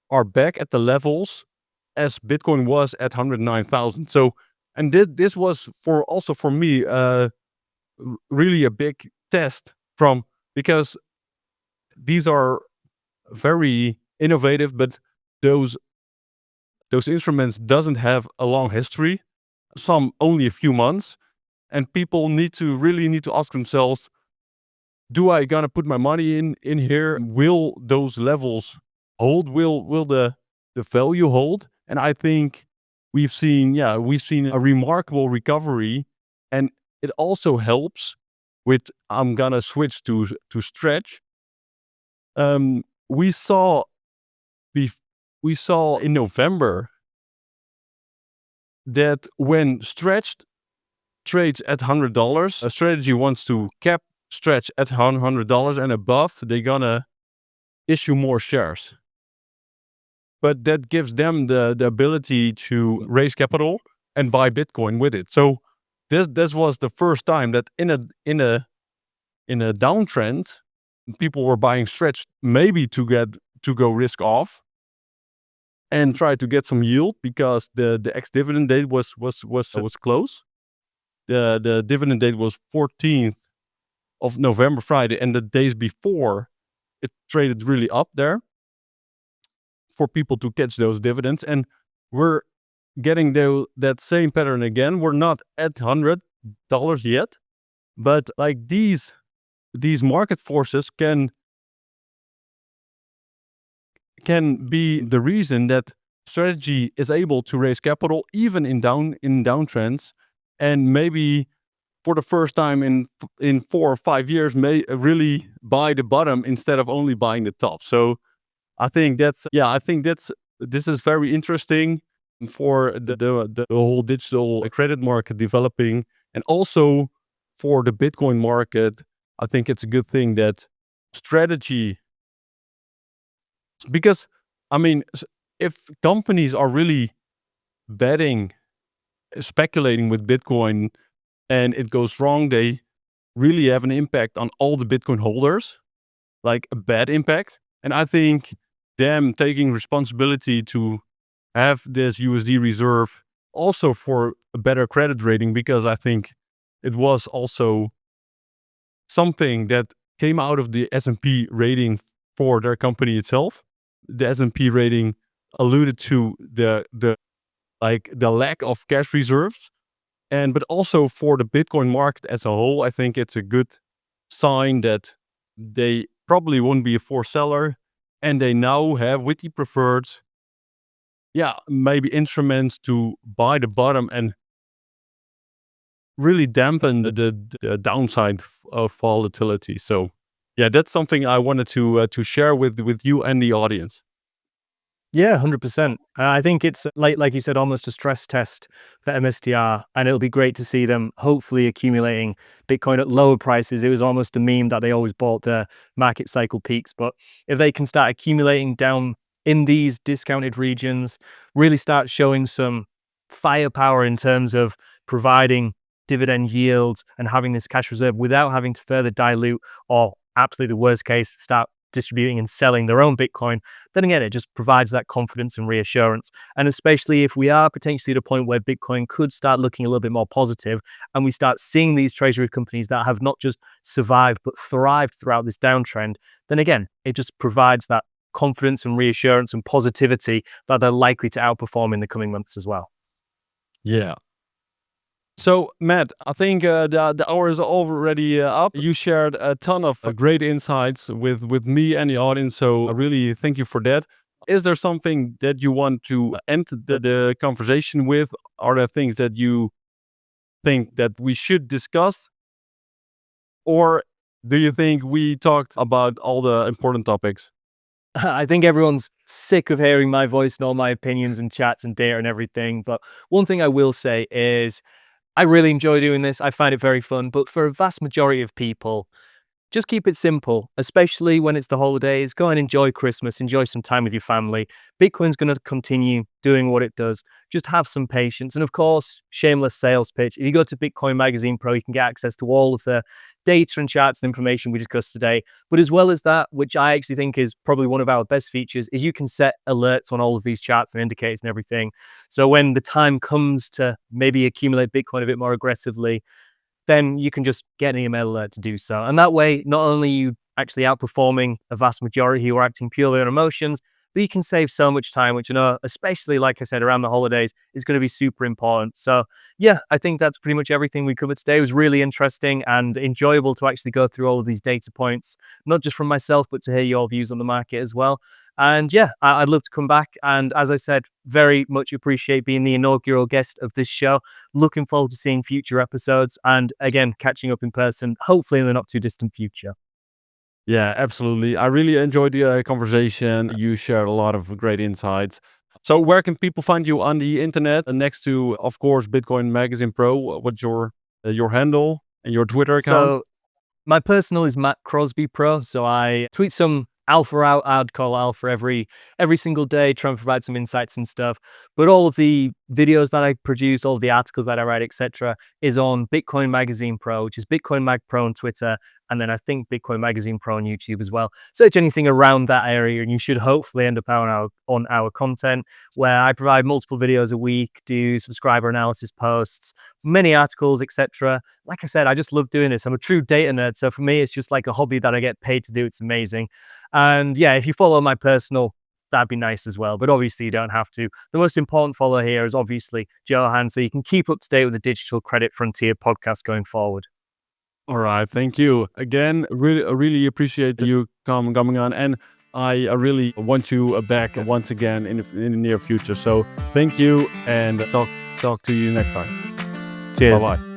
are back at the levels as Bitcoin was at 109,000. So, and this was also for me really a big test because these are very innovative, but those instruments doesn't have a long history, some only a few months, and people really need to ask themselves, do I gonna put my money in here? Will those levels hold? Will the value hold? And I think we've seen a remarkable recovery, and it also helps with, I'm gonna switch to stretch. We saw in November that when stretched trades at $100, a strategy wants to cap stretch at $100 and above, they're gonna issue more shares. But that gives them the ability to raise capital and buy Bitcoin with it. So this was the first time that in a downtrend, people were buying stretch maybe to go risk off and try to get some yield, because the ex-dividend date was close. The dividend date was 14th of November, Friday, and the days before it traded really up there for people to catch those dividends. And we're getting that same pattern again. We're not at $100 yet, but like these market forces can be the reason that strategy is able to raise capital even in downtrends, and maybe for the first time in 4 or 5 years may really buy the bottom instead of only buying the top. So I think this is very interesting for the whole digital credit market developing, and also for the Bitcoin market. I think it's a good thing that strategy, because I mean, if companies are really speculating with Bitcoin, and it goes wrong, they really have an impact on all the Bitcoin holders, like a bad impact. And I think them taking responsibility to have this USD reserve also for a better credit rating, because I think it was also something that came out of the S&P rating for their company itself. The S&P rating alluded to the lack of cash reserves, but also for the Bitcoin market as a whole. I think it's a good sign that they probably won't be a forced seller, and they now have, with the preferred, maybe instruments to buy the bottom and really dampen the downside of volatility. So that's something I wanted to share with you and the audience. Yeah, 100%. I think it's like you said, almost a stress test for MSTR, and it'll be great to see them hopefully accumulating Bitcoin at lower prices. It was almost a meme that they always bought the market cycle peaks, but if they can start accumulating down in these discounted regions, really start showing some firepower in terms of providing dividend yields and having this cash reserve without having to further dilute, or absolutely the worst case, start distributing and selling their own Bitcoin, then again, it just provides that confidence and reassurance. And especially if we are potentially at a point where Bitcoin could start looking a little bit more positive, and we start seeing these treasury companies that have not just survived but thrived throughout this downtrend, then again, it just provides that confidence and reassurance and positivity that they're likely to outperform in the coming months as well. Yeah. So, Matt, I think the hour is already up. You shared a ton of great insights with me and the audience, so I really thank you for that. Is there something that you want to end the conversation with? Are there things that you think that we should discuss? Or do you think we talked about all the important topics? I think everyone's sick of hearing my voice and all my opinions and chats and data and everything. But one thing I will say is I really enjoy doing this. I find it very fun. But for a vast majority of people, just keep it simple, especially when it's the holidays. Go and enjoy Christmas, enjoy some time with your family. Bitcoin's going to continue doing what it does. Just have some patience. And of course, shameless sales pitch. If you go to Bitcoin Magazine Pro, you can get access to all of the data and charts and information we discussed today. But as well as that, which I actually think is probably one of our best features, is you can set alerts on all of these charts and indicators and everything. So when the time comes to maybe accumulate Bitcoin a bit more aggressively, then you can just get an email alert to do so. And that way, not only are you actually outperforming a vast majority who are acting purely on emotions, but you can save so much time, which I know, especially like I said, around the holidays, is going to be super important. So, yeah, I think that's pretty much everything we covered today. It was really interesting and enjoyable to actually go through all of these data points, not just from myself, but to hear your views on the market as well. And yeah, I'd love to come back. And as I said, very much appreciate being the inaugural guest of this show. Looking forward to seeing future episodes and again, catching up in person, hopefully in the not too distant future. Yeah, absolutely. I really enjoyed the conversation. You shared a lot of great insights. So, where can people find you on the internet? Next to, of course, Bitcoin Magazine Pro. What's your handle and your Twitter account? So my personal is Matt Crosby Pro. So I tweet some alpha out. I'd call alpha every single day, trying to provide some insights and stuff. But all of the videos that I produce, all of the articles that I write, etc., is on Bitcoin Magazine Pro, which is Bitcoin Mag Pro on Twitter, and then I think Bitcoin Magazine Pro on YouTube as well. Search anything around that area, and you should hopefully end up on our content, where I provide multiple videos a week, do subscriber analysis posts, many articles, etc. Like I said, I just love doing this. I'm a true data nerd, so for me, it's just like a hobby that I get paid to do. It's amazing. And yeah, if you follow my personal, that'd be nice as well. But obviously, you don't have to. The most important follow here is obviously Johan, so you can keep up to date with the Digital Credit Frontier podcast going forward. All right, thank you again. Really appreciate you coming on, and I really want you back once again in the near future. So thank you, and talk to you next time. Cheers. Bye bye.